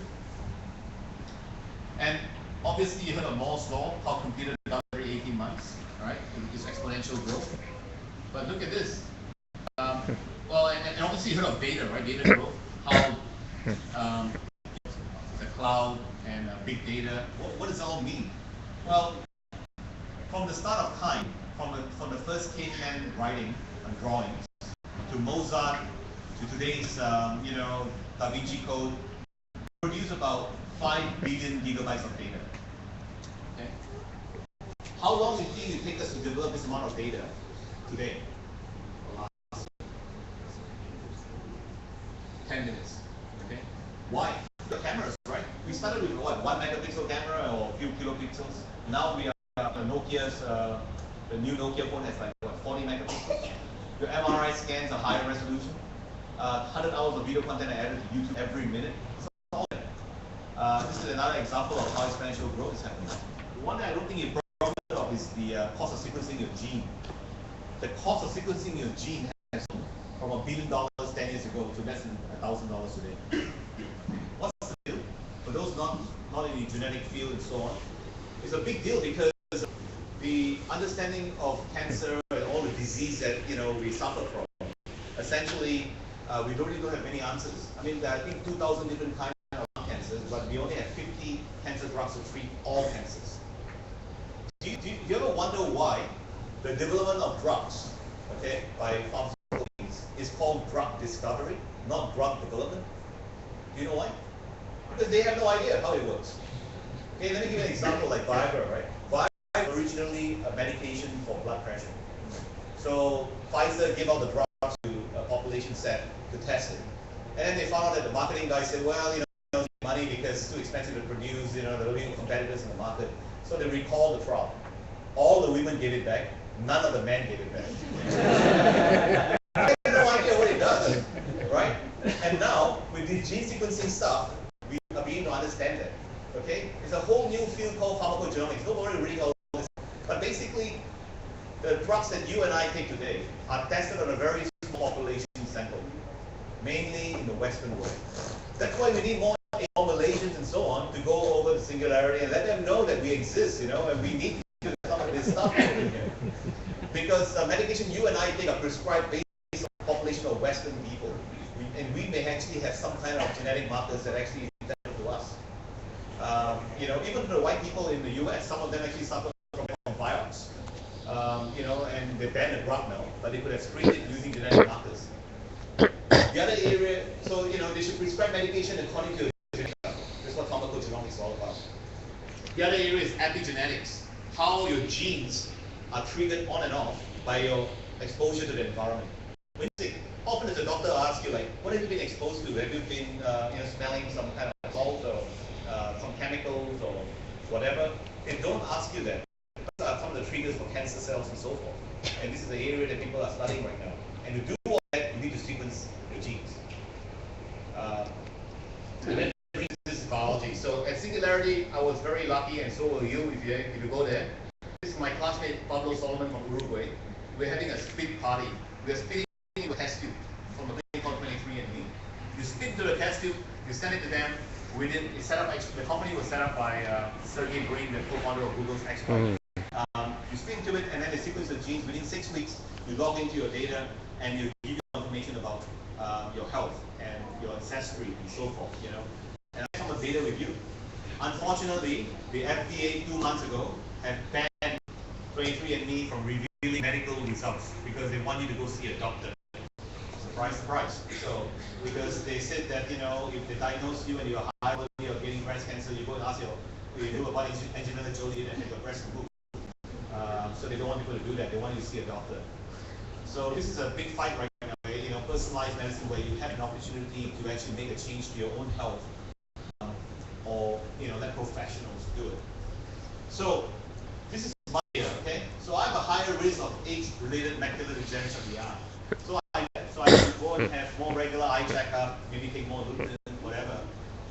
And obviously, you heard of Moore's law, how computer developed every 18 months, right? It's exponential growth. But look at this. And obviously you heard of data, right? Data growth, how the cloud and big data. What does that all mean? Well, from the start of time, from the first caveman writing and drawings, to Mozart, to today's Da Vinci Code, produce about 5 billion gigabytes of data. Okay. How long do you think it takes us to develop this amount of data today? started with what, 1 megapixel camera or a few kilopixels. Now we are Nokia's, the new Nokia phone has like what, 40 megapixels. Your MRI scans are higher resolution. 100 hours of video content are added to YouTube every minute. This is another example of how exponential growth is happening. One that I don't think you've probably heard of is the cost of sequencing your gene. The cost of sequencing your gene has gone from $1 billion 10 years ago to less than $1,000 today. What's the deal? For those not in the genetic field and so on, it's a big deal because the understanding of cancer and all the disease that we suffer from, essentially, we really don't have many answers. I mean, there are, I think 2,000 different kinds of cancers, but we only have 50 cancer drugs to treat all cancers. Do you ever wonder why the development of drugs, okay, by pharmaceutical companies is called drug discovery, not drug development? Do you know why? Because they have no idea how it works. Okay, let me give you an example like Viagra, right? Viagra was originally a medication for blood pressure. So Pfizer gave out the drugs to a population set to test it. And then they found out that the marketing guy said, well, need money because it's too expensive to produce, there are no competitors in the market. So they recalled the trial. All the women gave it back, none of the men gave it back. I have no idea what it does, right? And now, with the gene sequencing stuff, we are beginning to understand that. Okay? It's a whole new field called pharmacogenomics. Nobody really knows this. But basically, the drugs that you and I take today are tested on a very small population sample, mainly in the Western world. That's why we need more Malaysians and so on to go over the singularity and let them know that we exist, and we need to do some of this stuff over here. Because the medication you and I take are prescribed based on the population of Western people. And we may actually have some kind of genetic markers that actually matter to us. Even the white people in the US, some of them actually suffer from Vioxx. And they ban the drug now, but they could have screened it using genetic markers. The other area, so they should prescribe medication according to your genetic. That's what pharmacogenomics is all about. The other area is epigenetics, how your genes are triggered on and off by your exposure to the environment. When you're sick, often as a doctor asks you, like, what have you been exposed to? Have you been smelling some kind of salt or some chemicals or whatever? They don't ask you that. Those are some of the triggers for cancer cells and so forth. And this is the area that people are studying right now. And to do all that, you need to sequence your genes. And then this is biology. So at Singularity, I was very lucky, and so will you if you go there. This is my classmate Pablo Solomon from Uruguay. We're having a split party. We're splitting a test tube from a thing called 23andMe. You split into the test tube, you send it to them. It's set up. The company was set up by Sergey Brin, the co-founder of Google's XY. You split into it, and then they sequence the genes. Within 6 weeks, you log into your data, and you give you information about your health and your ancestry and so forth. And I have some data with you. Unfortunately, the FDA 2 months ago have banned 23andMe from revealing medical results because they want you to go see a doctor. Surprise, surprise. So, because they said that if they diagnose you and you're high level, you're getting breast cancer, you go and ask you do a body Angelina Jolie and have your breast removed. So they don't want people to do that. They want you to see a doctor. So this is a big fight right now. Personalized medicine where you have an opportunity to actually make a change to your own health, or let professionals do it. So this is my data, okay? So I have a higher risk of age-related macular degeneration of the eye. So I should go and have more regular eye checkup, maybe take more lutein, whatever,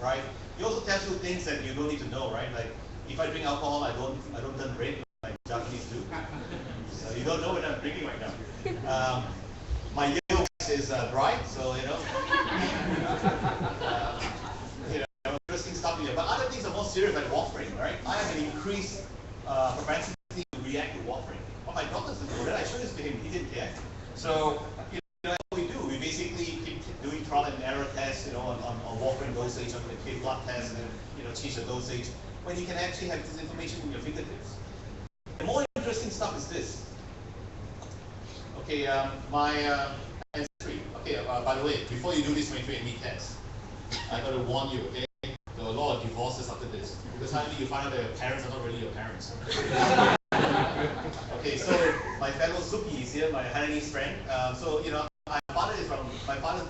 right? It also tells you things that you don't need to know, right? Like if I drink alcohol, I don't turn red like Japanese do. So you don't know what I'm drinking right now. My yellow is dry, so interesting stuff here. But other things are more serious, like warfarin, right? I have an increased propensity to react to warfarin. But my doctor doesn't know that. I showed this to him; he didn't care. So what we do, we basically keep doing trial and error tests, on warfarin dosage, on the kid blood test, and then change the dosage. When you can actually have this information from your fingertips. The more interesting stuff is this. Okay, my ancestry. Okay, by the way, before you do this 23andMe test, I got to warn you. Okay, there are a lot of divorces after this because finally you find out that your parents are not really your parents. Okay, so my fellow Suki is here, my Hainanese friend.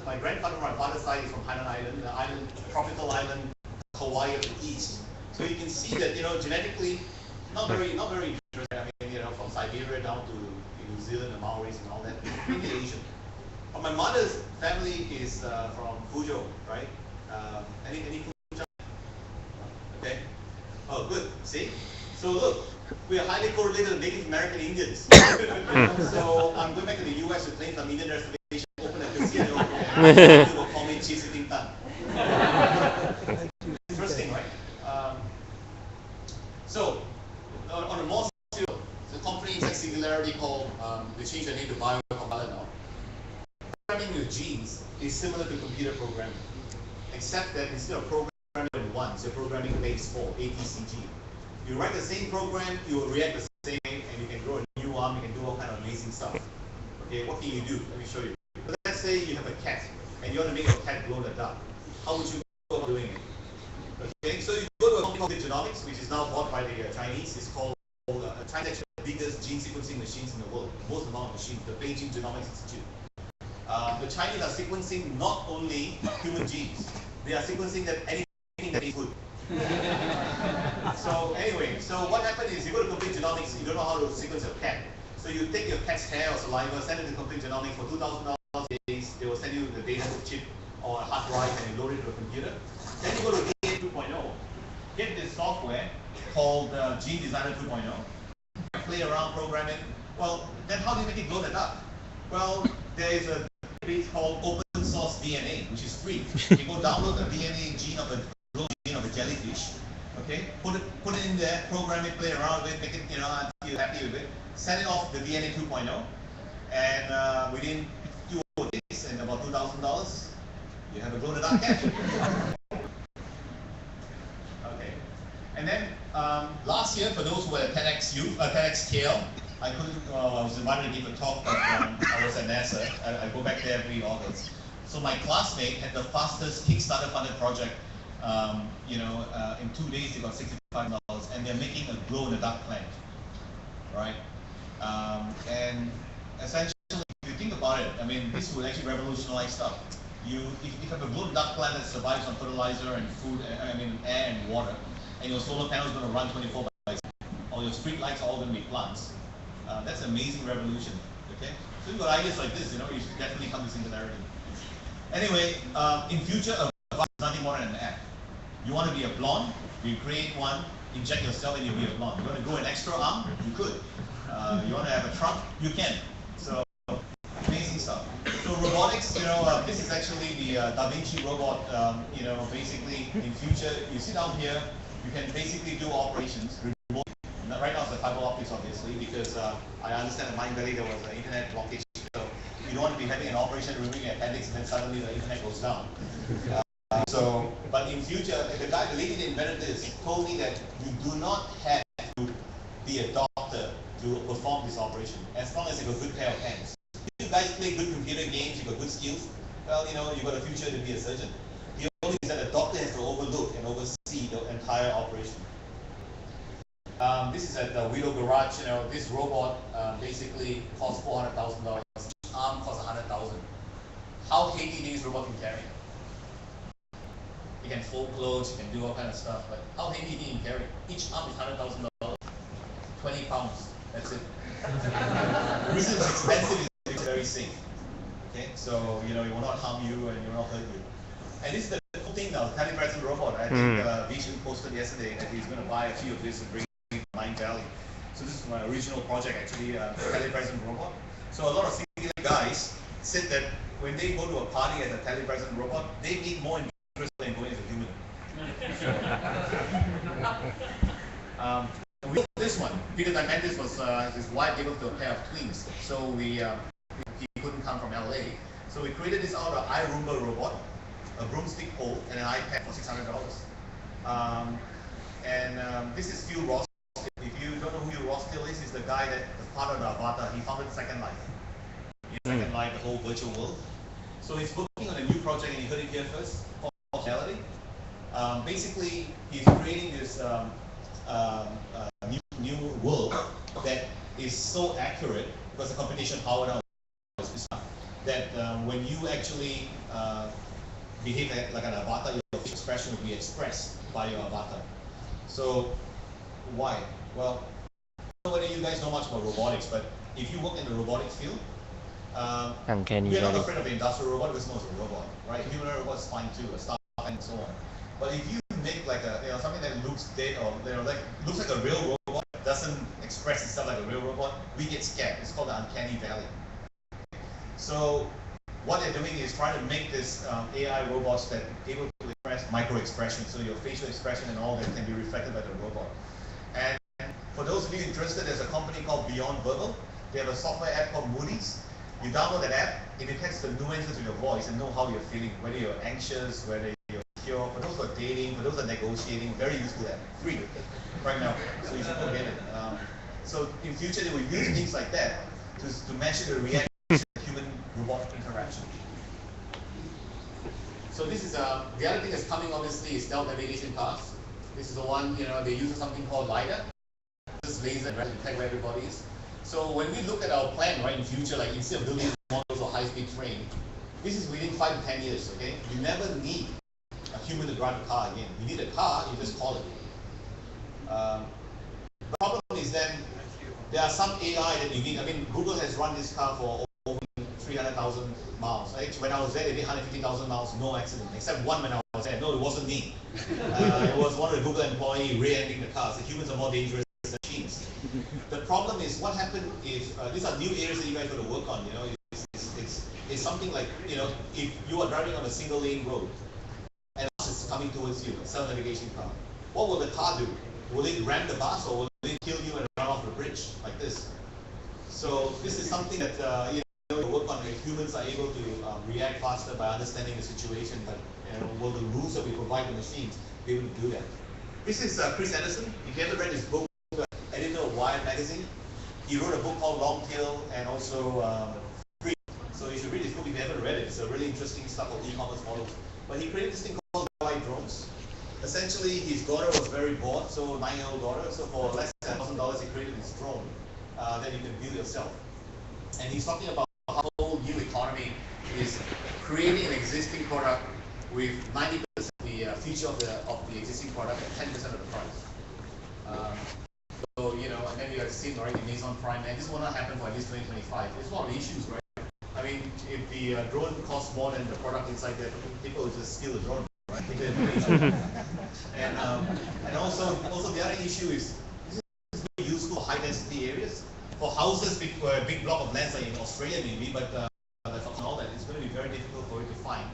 My grandfather from my father's side is from Hainan Island, the island, tropical island Hawaii of the East. So you can see that, genetically, not very interesting. I mean, from Siberia down to New Zealand, the Maoris and all that, mainly Asian. But my mother's family is from Fuzhou, right? Any Fuzhou? Okay. Oh, good. See? So look, we are highly correlated with Native American Indians. So I'm going back to the US to claim some Indian reservation, open a casino, and people will call me Chi Sitting Tan. Interesting, right? So, on a more serious, the company has singularity called, they changed their name to BioCompiler now. Programming your genes is similar to computer programming, except that instead of programming in once, you're programming base 4, ATCG. You write the same program, you will react the same way, and you can grow a new arm, you can do all kind of amazing stuff. Okay, what can you do? Let me show you. Let's say you have a cat, and you want to make your cat glow in the dark. How would you go about doing it? Okay, so you go to a company called Genomics, which is now bought by the Chinese. It's called China's the biggest gene sequencing machines in the world, most amount of machines, the Beijing Genomics Institute. The Chinese are sequencing not only human genes, they are sequencing that anything that is good. So anyway, so what happened is you go to Complete Genomics, you don't know how to sequence your cat. So you take your cat's hair or saliva, send it to Complete Genomics for $2,000 days. They will send you the data chip or a hard drive and you load it to a computer. Then you go to DNA 2.0, get this software called Gene Designer 2.0, play around, program it. Well, then how do you make it glow in the dark? Well, there is a database called Open Source DNA, which is free. You go download the DNA gene of a jellyfish. Okay, put it in there, program it, play around with it, make it, until you're happy with it. Send it off the DNA 2.0, and within 2 days and about $2,000, you have a glow in the dark cat. Okay, and then last year, for those who were at TEDx KL, I was invited to give a talk, but I was at NASA. I go back there every August. So my classmate had the fastest Kickstarter funded project. In 2 days they got $65, and they're making a glow-in-the-dark plant, right? And essentially, if you think about it, I mean, this will actually revolutionize stuff. If you have a glow-in-the-dark plant that survives on fertilizer and food, air and water, and your solar panel is going to run 24/7, or your street lights are all going to be plants, that's an amazing revolution. Okay, so you've got ideas like this, you should definitely come to Singularity. Anyway, in future, a is nothing more than an app. You want to be a blonde, you create one, inject yourself and you'll be a blonde. You want to grow an extra arm, you could. You want to have a trunk, you can. So, amazing stuff. So robotics, this is actually the Da Vinci robot. Basically, in future, you sit down here, you can basically do operations remotely. Right now it's the fiber optics, obviously, because I understand in Mind Valley there was an internet blockage. So you don't want to be having an operation removing appendix and then suddenly the internet goes down. But in future, the lady that invented this told me that you do not have to be a doctor to perform this operation, as long as you have a good pair of hands. If you guys play good computer games, you got good skills, well, you got a future to be a surgeon. The only thing is that a doctor has to overlook and oversee the entire operation. This is at the Widow Garage. This robot basically costs $400,000. Each arm costs $100,000. How heavy do you think this robot can carry? You can fold clothes, you can do all kind of stuff, but how heavy do you carry? Each arm is $100,000, 20 pounds, that's it. The reason it's expensive is it's very safe. Okay, so it will not harm you and it will not hurt you. And this is the cool thing now, the telepresent robot. I think Vision posted yesterday that he's going to buy a few of this and bring it to Mind Valley. So this is my original project, actually, telepresent robot. So a lot of singular guys said that when they go to a party as a telepresent robot, they need more than going as a human. We built this one because I met this was his wife gave birth to a pair of twins, so he couldn't come from LA, so we created this out of iRoomba robot, a broomstick pole, and an iPad for $600. This is Phil Ross. If you don't know who Phil Ross is, he's the guy that was part of the Avatar. He founded Second Life. Second Life, the whole virtual world. So he's working on a new project, and you heard it here first. Reality. Basically, he's creating this new world that is so accurate because the computation power now is that when you actually behave like an avatar, your facial expression expression will be expressed by your avatar. So why? Well, I don't know whether you guys know much about robotics, but if you work in the robotics field, Uncanny we're not valley. afraid of the industrial robot because no, it's a robot, right? Humanoid robot is fine too, a staff and so on. But if you make like a something that looks dead or like looks like a real robot, doesn't express itself like a real robot, we get scared. It's called the uncanny valley. So what they're doing is trying to make this AI robots that able to express micro expression, so your facial expression and all that can be reflected by the robot. And for those of you interested, there's a company called Beyond Verbal. They have a software app called Moody's. You download that app, it detects the nuances of your voice and know how you're feeling, whether you're anxious, whether you're secure. For those who are dating, for those who are negotiating, very useful app, free right now. So you should go get it. So in future they will use things like that to measure the reaction to human-robot interaction. So this is the other thing that's coming obviously is stealth navigation cars. This is the one, they use something called LiDAR. This laser to detect where everybody is. So when we look at our plan, right, in future, like instead of building models or high-speed train, this is within 5 to 10 years, okay? You never need a human to drive a car again. You need a car, you just call it. The problem is then, there are some AI that you need. I mean, Google has run this car for over 300,000 miles. Actually, when I was there, they did 150,000 miles, no accident, except one when I was there. No, it wasn't me. It was one of the Google employees rear-ending the car. So humans are more dangerous than machines. The problem is what happened if these are new areas that you guys got to work on. It's something like if you are driving on a single lane road and a bus is coming towards you, a self-navigation car, what will the car do? Will it ram the bus or will it kill you and run off the bridge like this? So this is something that work on. If humans are able to react faster by understanding the situation, but will the rules that we provide the machines be able to do that? This is Chris Anderson. If you ever read his book, editor of Wired magazine, he wrote a book called Long Tail and also Free. So you should read his book if you haven't read it. It's a really interesting stuff of e-commerce models. But he created this thing called White drones. Essentially, his daughter was very bored, so 9-year-old daughter. So for less than $1,000, he created this drone that you can build yourself. And he's talking about how the whole new economy is creating an existing product with 90% of the feature of the existing product at 10% of the price. So, and then you have seen already Amazon Prime, and this will not happen for at least 2025. It's one of the issues, right? I mean, if the drone costs more than the product inside there, people will just steal the drone, right? And also the other issue is this is very useful for high density areas. For houses, big block of lands like in Australia maybe, but all that, it's going to be very difficult for you to find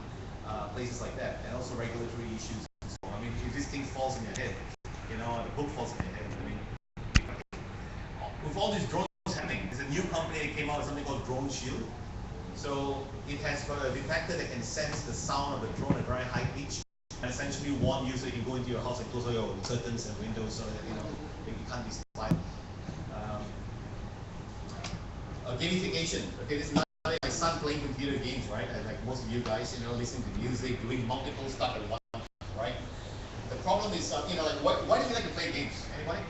places like that, and also regulatory issues. So, I mean, if this thing falls in your head, the book falls in your head. I mean, with all these drones happening, there's a new company that came out with something called Drone Shield. So it has got a detector that can sense the sound of the drone at very high pitch and essentially warn you so you can go into your house and close all your curtains and windows so that you can't be spied. Gamification. Okay, this is not like my son playing computer games, right? Like most of you guys, listening to music, doing multiple stuff at once, right? The problem is, like, why do you like to play games? Anybody?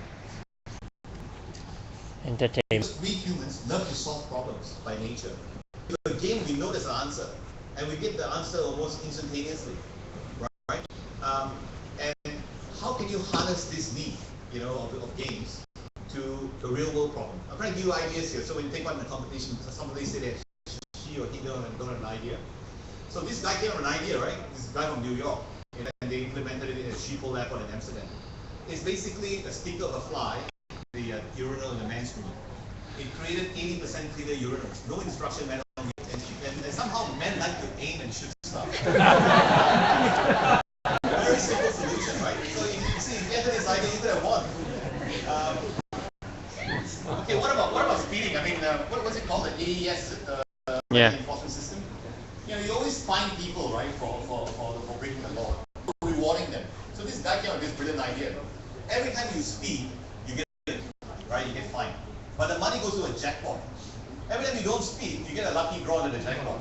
Entertainment. Because we humans love to solve problems by nature. In a game, we know there's an answer, and we get the answer almost instantaneously, right? And how can you harness this need, of games to a real-world problem? I'm trying to give you ideas here. So when you take part in a competition, somebody say that she or he don't have an idea. So this guy came up with an idea, right? This guy from New York, and they implemented it at Schiphol Airport in Amsterdam. It's basically a sticker of a fly, the urinal in the men's room. It created 80% cleaner urinals, no instruction manual, and somehow men like to aim and shoot stuff. Very simple solution, right? So you see, if you enter this idea, you could have won. Okay, what about speeding? I mean, what's it called? The AES enforcement system. You always find people, right, for breaking the law, rewarding them. So this guy came up with this brilliant idea. Every time you speed, you get right, you get fined. But the money goes to a jackpot. Every time you don't speed, you get a lucky draw at the jackpot.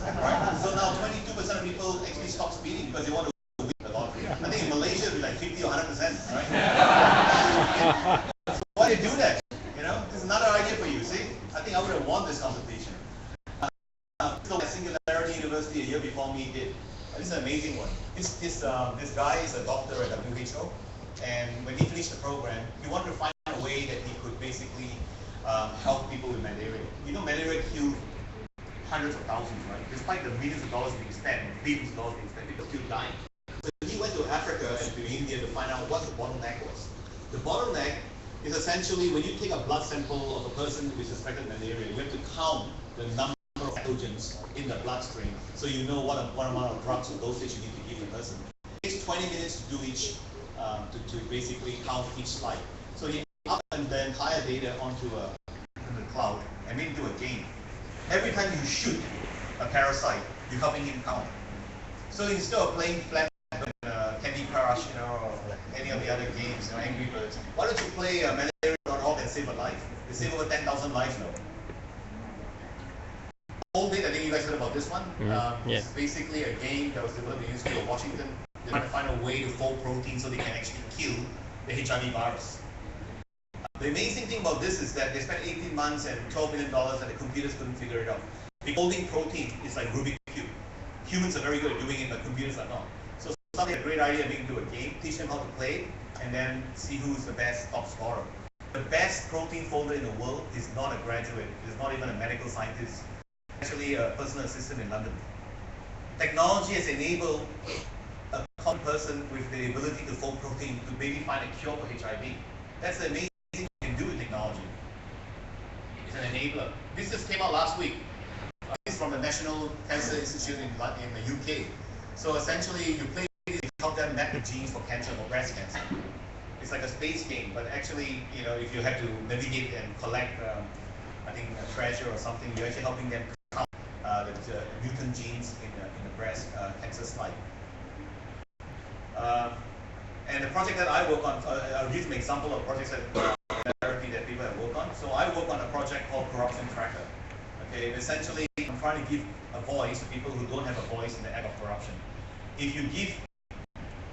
Right? So now 22% of people actually stop speeding because they want to win the lottery. I think in Malaysia it'll be like 50 or 100%, right? So why do you do that? This is another idea for you, see? I think I would have won this competition. So at Singularity University a year before me did. This is an amazing one. This guy is a doctor at WHO, and when he finished the program, he wanted to find a way that he could basically help people with malaria. You know, malaria killed hundreds of thousands, right? Despite the millions of dollars being spent, billions of dollars being spent, people still dying. So he went to Africa and to India to find out what the bottleneck was. The bottleneck is essentially when you take a blood sample of a person with suspected malaria, you have to count the number of pathogens in the bloodstream so you know what amount of drugs or dosage you need to give the person. It takes 20 minutes to do each, to basically count each slide. So he uploaded the entire data onto the cloud and made it into a game. Every time you shoot a parasite, you're helping him count. So instead of playing flat Candy Crush, you know, or any of the other games, you know, Angry Birds, why don't you play malaria.org and save a life? They save over 10,000 lives now. Old Date, I think you guys heard about this one. It's basically a game that was developed in the University of Washington. They're trying to find a way to fold protein so they can actually kill the HIV virus. The amazing thing about this is that they spent 18 months and $12 million and the computers couldn't figure it out. The folding protein is like Rubik's Cube. Humans are very good at doing it, but computers are not. So something a great idea being to a game, teach them how to play, and then see who's the best top scorer. The best protein folder in the world is not a graduate, is not even a medical scientist, actually a personal assistant in London. Technology has enabled a common person with the ability to fold protein to maybe find a cure for HIV. That's the amazing thing you can do with technology. It's an enabler. This just came out last week. This is from the National Cancer Institute in the UK. So essentially, you play to help them map the genes for cancer, for breast cancer. It's like a space game, but actually, you know, if you have to navigate and collect, I think a treasure or something, you're actually helping them count the mutant genes in the breast cancer slide. And the project that I work on, I'll use an example of projects that people have worked on. So I work on a project called Corruption Tracker. Okay, essentially, I'm trying to give a voice to people who don't have a voice in the act of corruption. If you give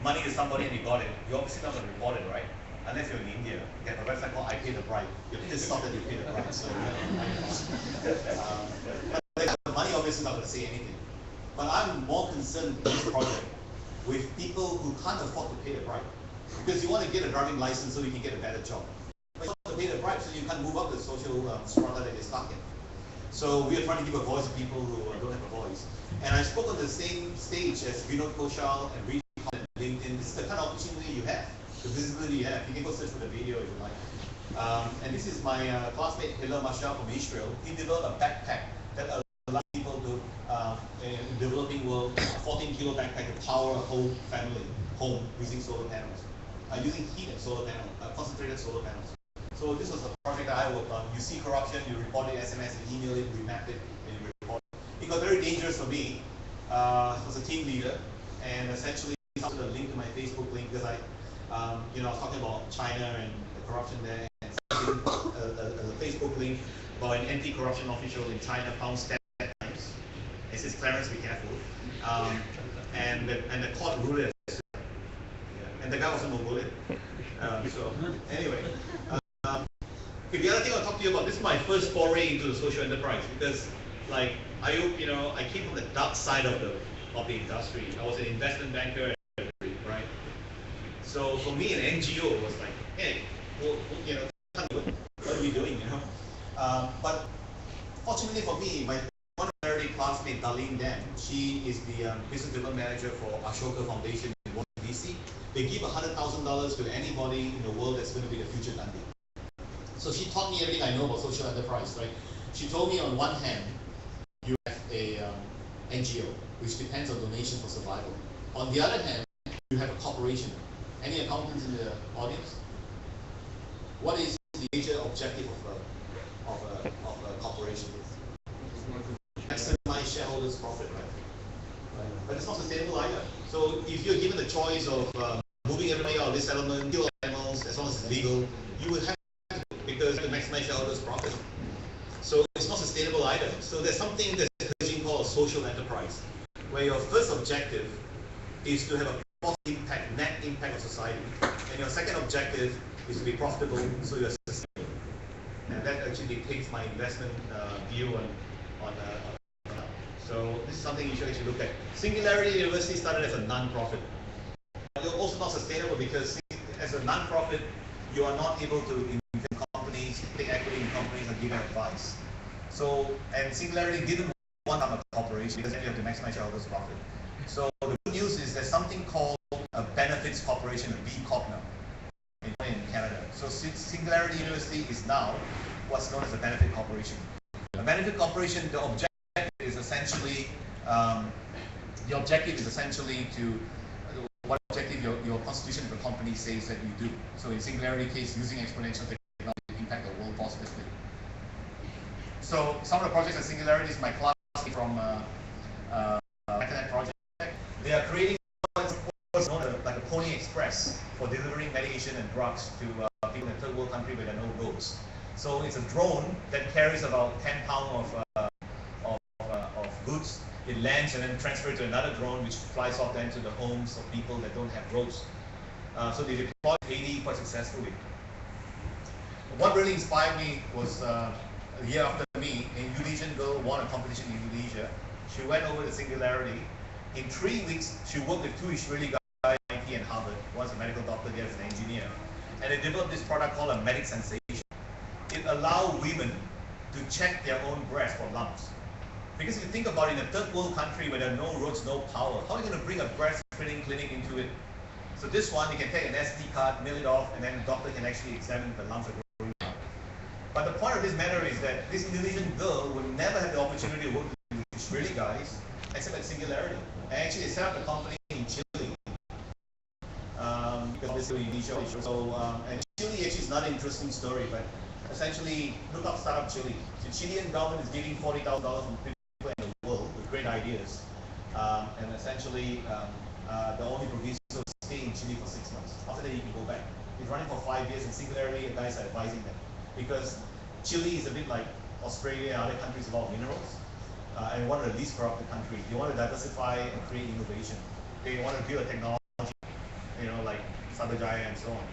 money to somebody and you got it, you're obviously not going to report it, right? Unless you're in India, you have a website called I Pay the Bribe. You're pissed off that you pay the bribe. So, but the money obviously not going to say anything. But I'm more concerned with this project with people who can't afford to pay the bribe. Because you want to get a driving license so you can get a better job. But you want to pay the bribe so you can't move up the social strata that you're stuck in. So we are trying to give a voice to people who don't have a voice. And I spoke on the same stage as Vinod Koshal and Reed on LinkedIn. This is the kind of opportunity you have, the visibility you have. You can go search for the video if you like. And this is my classmate Hila Mashal from Israel. He developed a backpack that allows people to, in the developing world, a 14-kilo backpack to power a whole family home using solar panels. Using heat and solar panels, concentrated solar panels. So this was a project that I worked on. You see corruption, you report it, SMS, and email it, remap it, and you report it. It got very dangerous for me. I was a team leader, and essentially I put a link to my Facebook link because I was talking about China and the corruption there, and a Facebook link about an anti-corruption official in China found stabbed times. It says, Clarence, be careful. And the court ruled it. And the guy wasn't no bullet. So anyway. Okay, the other thing I'll talk to you about, this is my first foray into the social enterprise because, like, I came from the dark side of the industry. I was an investment banker, right? So for me, an NGO was like, hey, what are we doing, But fortunately for me, my one American classmate, Darlene Dan, she is the business development manager for Ashoka Foundation in Washington, D.C. They give $100,000 to anybody in the world that's going to be the future Gandhi. So she taught me everything I know about social enterprise, right? She told me on one hand, you have a NGO, which depends on donation for survival. On the other hand, you have a corporation. Any accountants in the audience? What is the major objective of a corporation? Maximize shareholders' profit, right? But it's not sustainable either. So if you're given the choice of moving everybody out of this settlement, kill animals, as long as it's legal, you will have because to maximize shareholders' profit. So it's not sustainable either. So there's something that's emerging called a social enterprise, where your first objective is to have a positive impact, net impact on society, and your second objective is to be profitable, so you're sustainable. And that actually dictates my investment view on So this is something you should actually look at. Singularity University started as a non-profit. You're also not sustainable because as a non-profit, you are not able to invest in companies, take equity in companies, and give advice. So, and Singularity didn't want to become a corporation because then you have to maximize shareholders' profit. So the good news is there's something called a benefits corporation, a B Corp now, in Canada. So Singularity University is now what's known as a benefit corporation. A benefit corporation, the objective is essentially to what objective your constitution of the company says that you do. So in Singularity case, using exponential technology to impact the world positively. So some of the projects at Singularity is my class from Internet project. They are creating what's known as like a Pony Express for delivering medication and drugs to people in a third world country where there are no roads. So it's a drone that carries about 10 pounds of goods. It lands and then transferred to another drone which flies off then to the homes of people that don't have roads. So they deployed Haiti quite successfully. What really inspired me was a year after me, a Indonesian girl won a competition in Indonesia. She went over to Singularity. In 3 weeks, she worked with 2 Israeli guys at MIT and Harvard. One's a medical doctor, the other's an engineer. And they developed this product called a Medic Sensation. It allowed women to check their own breast for lumps. Because if you think about it, in a third world country where there are no roads, no power, how are you going to bring a breast screening clinic into it? So this one, you can take an SD card, mail it off, and then the doctor can actually examine the lumps that are growing out. But the point of this matter is that this Indonesian girl would never have the opportunity to work with Israeli guys, except at Singularity. And actually, they set up the company in Chile. Because obviously initial. So, and Chile actually is not an interesting story, but essentially, look up Startup Chile. The Chilean government is giving $40,000 from people in the world with great ideas. And essentially, the only proviso is stay in Chile for 6 months. After that, you can go back. He's running for 5 years, and Singularity, the guys are advising them. Because Chile is a bit like Australia and other countries with a lot of minerals. And one of the least corrupted countries. They want to diversify and create innovation. They want to build a technology, like Sabajaya and so on.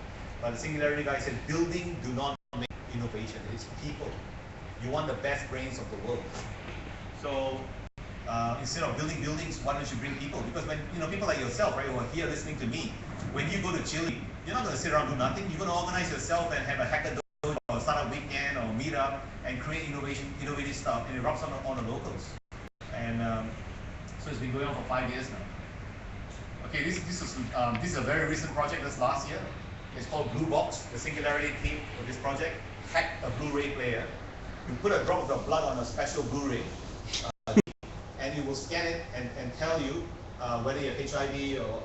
But the Singularity guy said, building do not make innovation. It's people. You want the best brains of the world. So instead of building buildings, why don't you bring people? Because when people like yourself, right, who are here listening to me, when you go to Chile, you're not going to sit around and do nothing. You're going to organize yourself and have a hackathon or startup weekend or meet up and create innovative stuff, and it rubs on the locals. And so it's been going on for 5 years now. Okay, this is a very recent project. This last year. It's called Blue Box. The Singularity team for this project hacked a Blu-ray player. You put a drop of your blood on a special Blu-ray, and it will scan it and tell you whether you have HIV or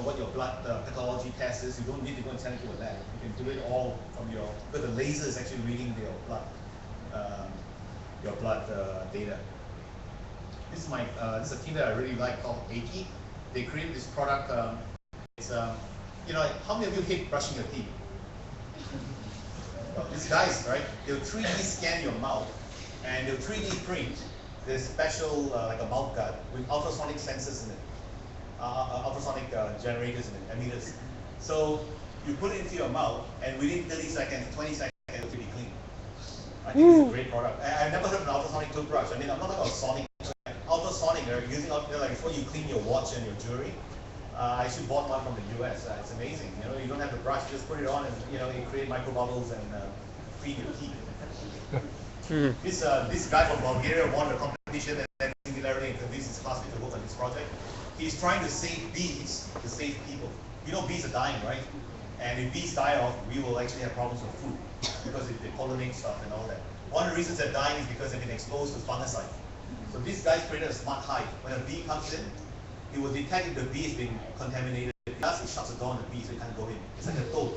what your blood pathology test is. You don't need to go and send it to a lab. You can do it all from because the laser is actually reading your blood data. This is a team that I really like called Aki. They created this product. It's how many of you hate brushing your teeth? These guys, right? They'll 3D scan your mouth, and they'll 3D print this special like a mouth guard with ultrasonic sensors in it, ultrasonic generators in it, emitters. So you put it into your mouth, and within 30 seconds, 20 seconds, it will be clean. I think it's a great product. I've never heard of an ultrasonic toothbrush. I mean, I'm not talking about sonic. Ultrasonic, they're using like before you clean your watch and your jewelry. I actually bought one from the US. It's amazing. You don't have to brush, just put it on, and it create micro bubbles and feed your teeth. This guy from Bulgaria won the competition, and then Singularity convinced his classmates to work on this project. He's trying to save bees to save people. Bees are dying, right? And if bees die off, we will actually have problems with food because they pollinate stuff and all that. One of the reasons they're dying is because they've been exposed to fungicide. So these guys created a smart hive. When a bee comes in, it will detect if the bee has been contaminated. It shuts the door on the bee so it can't go in. It's like a toad.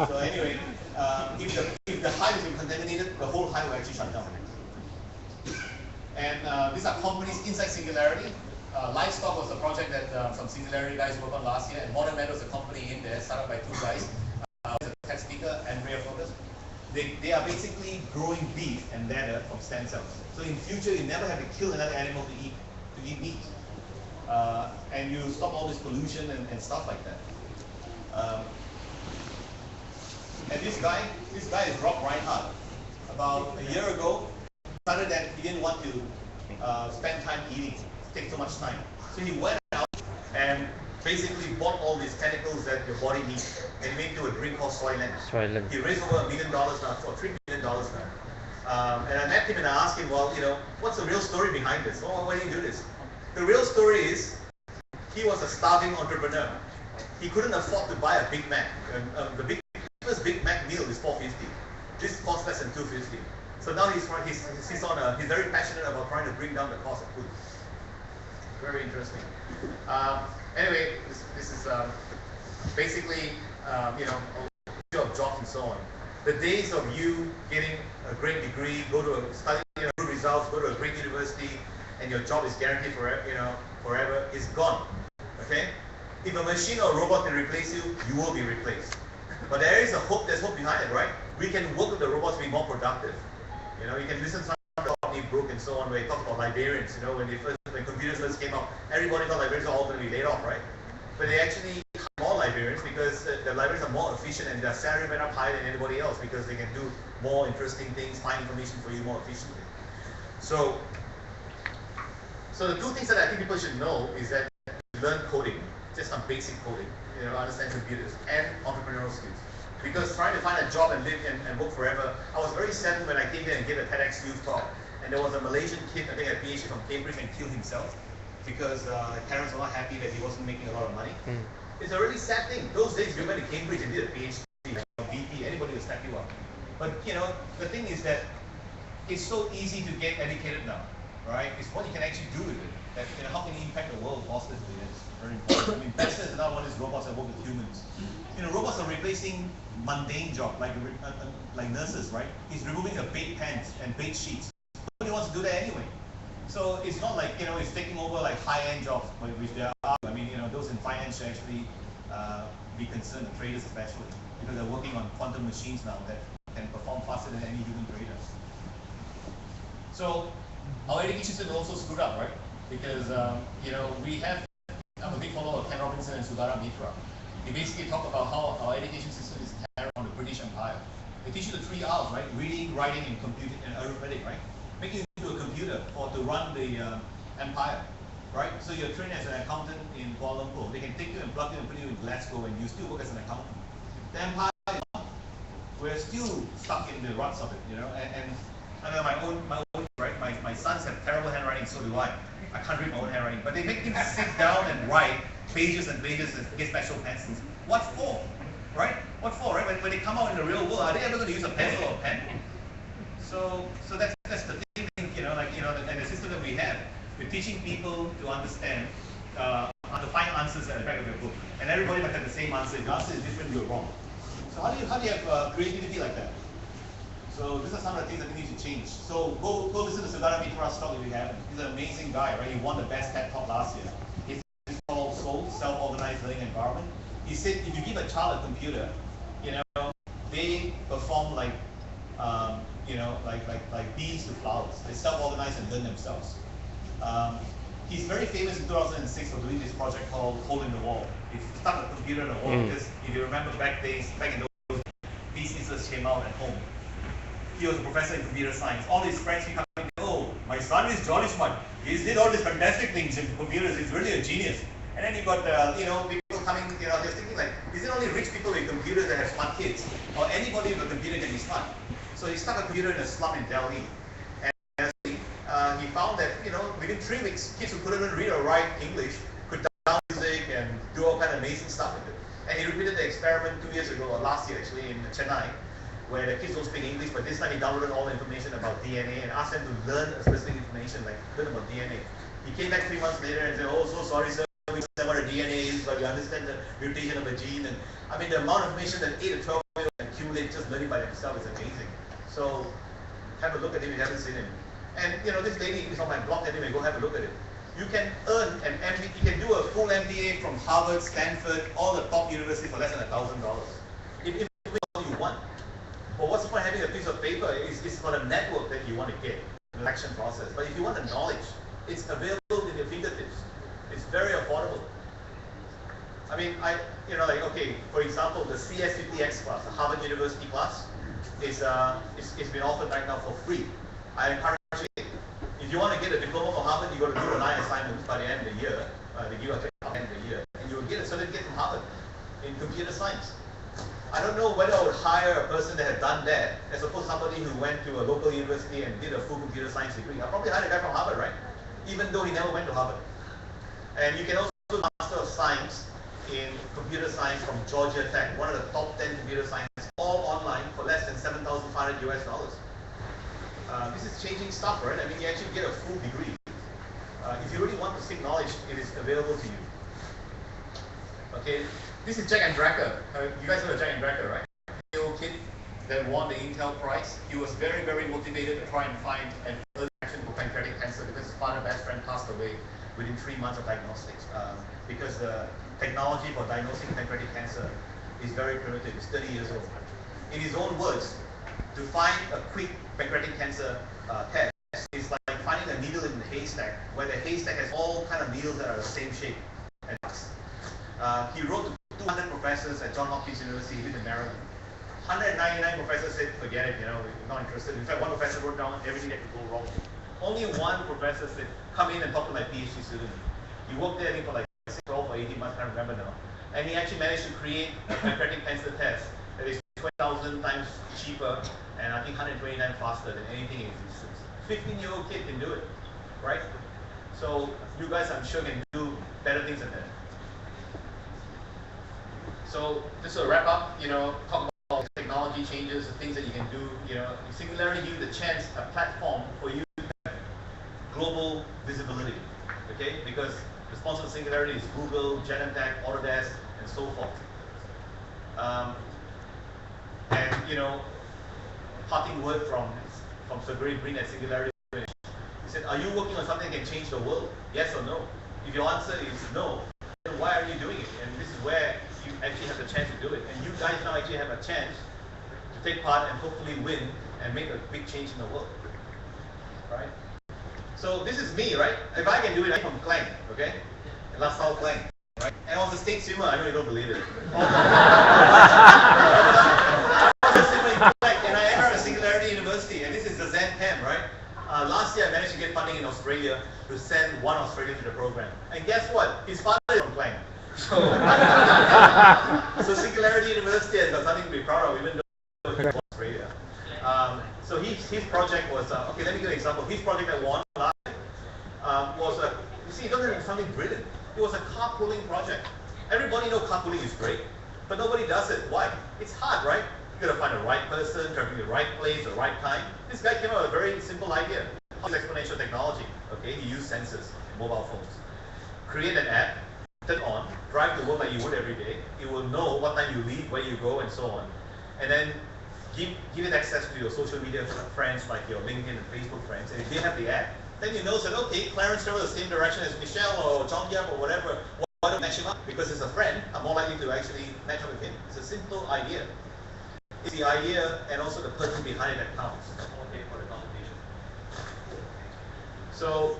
So anyway, if the hive has been contaminated, the whole hive will actually shut down. And these are companies inside Singularity. Livestock was a project that some Singularity guys worked on last year, and Modern Meadow is a company in there, started by 2 guys. The TED speaker, Andrea Focus. They are basically growing beef and leather from stem cells. So in future, you never have to kill another animal to eat meat. And you stop all this pollution and stuff like that. And this guy is Rob Reinhardt. About a year ago, decided that he didn't want to spend time eating, take so much time. So he went out and basically bought all these chemicals that your body needs and made into a drink called Soylent. He raised over $1 million now, or $3 million now. And I met him and I asked him, well, what's the real story behind this? Oh, why do you do this? The real story is he was a starving entrepreneur. He couldn't afford to buy a Big Mac. The first Big Mac meal is $4.50. This costs less than $2.50. So now he's very passionate about trying to bring down the cost of food. Very interesting. Anyway, this is basically a of jobs and so on. The days of you getting a great degree, study good results, go to a great university, and your job is guaranteed forever is gone. Okay? If a machine or a robot can replace you, you will be replaced. But there's hope behind it, right? We can work with the robots to be more productive. You can listen to something Brooke and so on, where he talks about librarians. When computers first came out, everybody thought librarians are all going to be laid off, right? But they actually more librarians because the librarians are more efficient and their salary went up higher than anybody else because they can do more interesting things, find information for you more efficiently. So the two things that I think people should know is that you learn coding, just some basic coding, understand computers and entrepreneurial skills. Because trying to find a job and live and work forever, I was very saddened when I came here and gave a TEDx youth talk. And there was a Malaysian kid, I think a PhD from Cambridge, and killed himself because parents were not happy that he wasn't making a lot of money. It's a really sad thing. Those days, you went to Cambridge and did a PhD, BP, anybody will snap you up. But the thing is that it's so easy to get educated now, right? It's what you can actually do with it. That how can you impact the world positively? That's very important. I mean, best is another one is robots that work with humans. Robots are replacing mundane jobs like nurses, right? It's removing the bed pans and bed sheets. Nobody wants to do that anyway. So it's not like it's taking over like high-end jobs, which there are. I mean, those in finance should actually be concerned, the traders especially, because they're working on quantum machines now that can perform faster than any human trader. So our education system also screwed up, right? Because I'm a big follower of Ken Robinson and Sugata Mitra. They basically talk about how our education system is inherent on the British Empire. They teach you the 3 R's, right? Reading, writing, and computing and arithmetic, right? Making you into a computer to run the empire, right? So you're trained as an accountant in Kuala Lumpur. They can take you and plug you and put you in Glasgow, and you still work as an accountant. The empire is not. We're still stuck in the ruts of it, And I know my own right. My sons have terrible handwriting, so do I. I can't read my own handwriting, but they make him sit down and write pages and pages and get special pencils. What for? Right? What for? Right? When they come out in the real world, are they ever going to use a pencil or a pen? So that's the thing, and the system that we have. We're teaching people to understand how to find answers at the back of your book, and everybody must have the same answer. If the answer is different, you're wrong. So how do you have creativity like that? So these are some of the things that we need to change. So go listen to Sugata Mitra's talk if you haven't. He's an amazing guy, right? He won the best TED Talk last year. It's called SOL, Self-Organized Learning Environment. He said if you give a child a computer, they perform like bees to flowers. They self-organize and learn themselves. He's very famous in 2006 for doing this project called Hole in the Wall. He stuck a computer in the wall because if you remember back in those days, these instances came out at home. He was a professor in computer science. All his friends become, oh, my son is jolly smart. He's did all these fantastic things in computers. He's really a genius. And then you got people coming, they're thinking like, is it only rich people with computers that have smart kids? Or anybody with a computer can be smart? So he stuck a computer in a slum in Delhi. And he found that, within 3 weeks, kids who couldn't even read or write English could download music and do all kind of amazing stuff with it. And he repeated the experiment 2 years ago, or last year actually, in Chennai, where the kids don't speak English, but this time he downloaded all the information about DNA and asked them to learn a specific information, like learn about DNA. He came back 3 months later and said, oh, so sorry, sir, we understand what a DNA is, but you understand the mutation of a gene. And I mean, the amount of information that 8 or 12 years old accumulate just learning by themselves is amazing. So have a look at him if you haven't seen him. And this lady is on my blog anyway, go have a look at it. You can earn an MBA, you can do a full MBA from Harvard, Stanford, all the top universities for less than $1,000. If all you want. But what's the point of having a piece of paper? It's for the network that you want to get, the selection process. But if you want the knowledge, it's available in your fingertips. It's very affordable. I mean, okay, for example, the CS50X class, the Harvard University class, it's been offered right now for free. I encourage you. If you want to get a diploma from Harvard, you got to do the 9 assignments by the end of the year. They give you a test at the end of the year, and you will get a certificate from Harvard in computer science. I don't know whether I would hire a person that had done that as opposed to somebody who went to a local university and did a full computer science degree. I'll probably hire a guy from Harvard, right? Even though he never went to Harvard. And you can also do Master of Science in computer science from Georgia Tech, one of the top 10 computer science, all online for less than $7,500 US. This is changing stuff, right? I mean, you actually get a full degree. If you really want to seek knowledge, it is available to you. Okay, this is Jack and Dracker. You guys know Jack and Dracker, right? The old kid that won the Intel Prize. He was very, very motivated to try and find an early action for pancreatic cancer because his father best friend passed away within 3 months of diagnostics. Because the technology for diagnosing pancreatic cancer is very primitive. It's 30 years old. In his own words, to find a quick pancreatic cancer test is like finding a needle in the haystack, where the haystack has all kind of needles that are the same shape. He wrote to 200 professors at Johns Hopkins University. He lived in Maryland. 199 professors said, forget it, we're not interested. In fact, one professor wrote down everything that could go wrong. Only one professor said, come in and talk to my PhD student. He worked there, I think, for like 12 or 18 months, I can't remember now. And he actually managed to create a pancreatic cancer test that is 20,000 times cheaper and I think 129 faster than anything in existence. 15-year-old kid can do it, right? So you guys, I'm sure, can do better things than that. So just to wrap up, talk about technology changes, the things that you can do. Singularity gives you the chance, a platform for you to have global visibility. Okay, because the sponsor of Singularity is Google, Genentech, Autodesk, and so forth. Parting word from Sir Greg Green at Singularity. He said, are you working on something that can change the world? Yes or no? If your answer is no, then why are you doing it? And this is where you actually have the chance to do it. And you guys now actually have a chance to take part and hopefully win and make a big change in the world. Right? So this is me, right? If I can do it, I'm from Klang, okay? And last South Klang, right? And I was a state swimmer. I know you don't believe it. And I entered a Singularity University, and this is the Zen Camp, right? Last year I managed to get funding in Australia to send one Australian to the program. And guess what? His father is from Klang. So Singularity University has got something to be proud of, even though he's from Australia. So his project was, okay, let me give you an example. His project that won last year was, you see, it doesn't have something brilliant. It was a carpooling project. Everybody knows carpooling is great, but nobody does it. Why? It's hard, right? You gotta find the right person, traveling the right place, the right time. This guy came up with a very simple idea. How's exponential technology? Okay, he used sensors, mobile phones. Create an app, turn on, drive to work like you would every day. It will know what time you leave, where you go, and so on. And then give it access to your social media friends, like your LinkedIn and Facebook friends. And if they have the app, then you know that, okay, Clarence travels the same direction as Michelle or John Yap or whatever. Why don't match him up? Because he's a friend, I'm more likely to actually match up with him. It's a simple idea. It's the idea and also the person behind it that counts. Okay, for the competition. So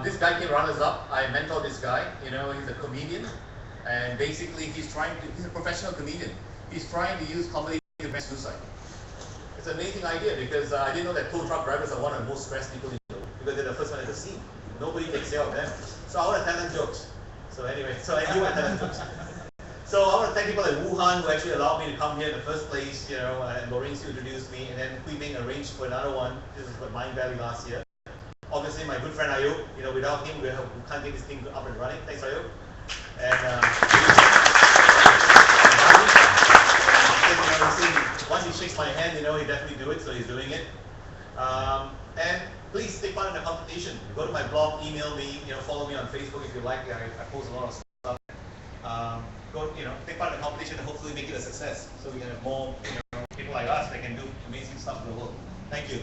this guy came runners up. I mentored this guy. He's a comedian, and basically he's a professional comedian. He's trying to use comedy to prevent suicide. It's an amazing idea because I didn't know that tow truck drivers are one of the most stressed people in the world because they're the first one at the scene. Nobody takes care of them. So I want to tell them jokes. So anyway, I do want to tell them jokes. So I want to thank people like Wuhan who actually allowed me to come here in the first place, and Lawrence who introduced me, and then Hui Ming arranged for another one. This is what Mind Valley last year. Obviously, my good friend Ayub, without him, we can't get this thing up and running. Thanks, Ayub. And once he shakes my hand, he definitely do it, so he's doing it. And please take part in the competition. Go to my blog, email me, follow me on Facebook if you like. I post a lot of stuff. Take part in the competition and hopefully make it a success, so we can have more people like us that can do amazing stuff in the world. Thank you.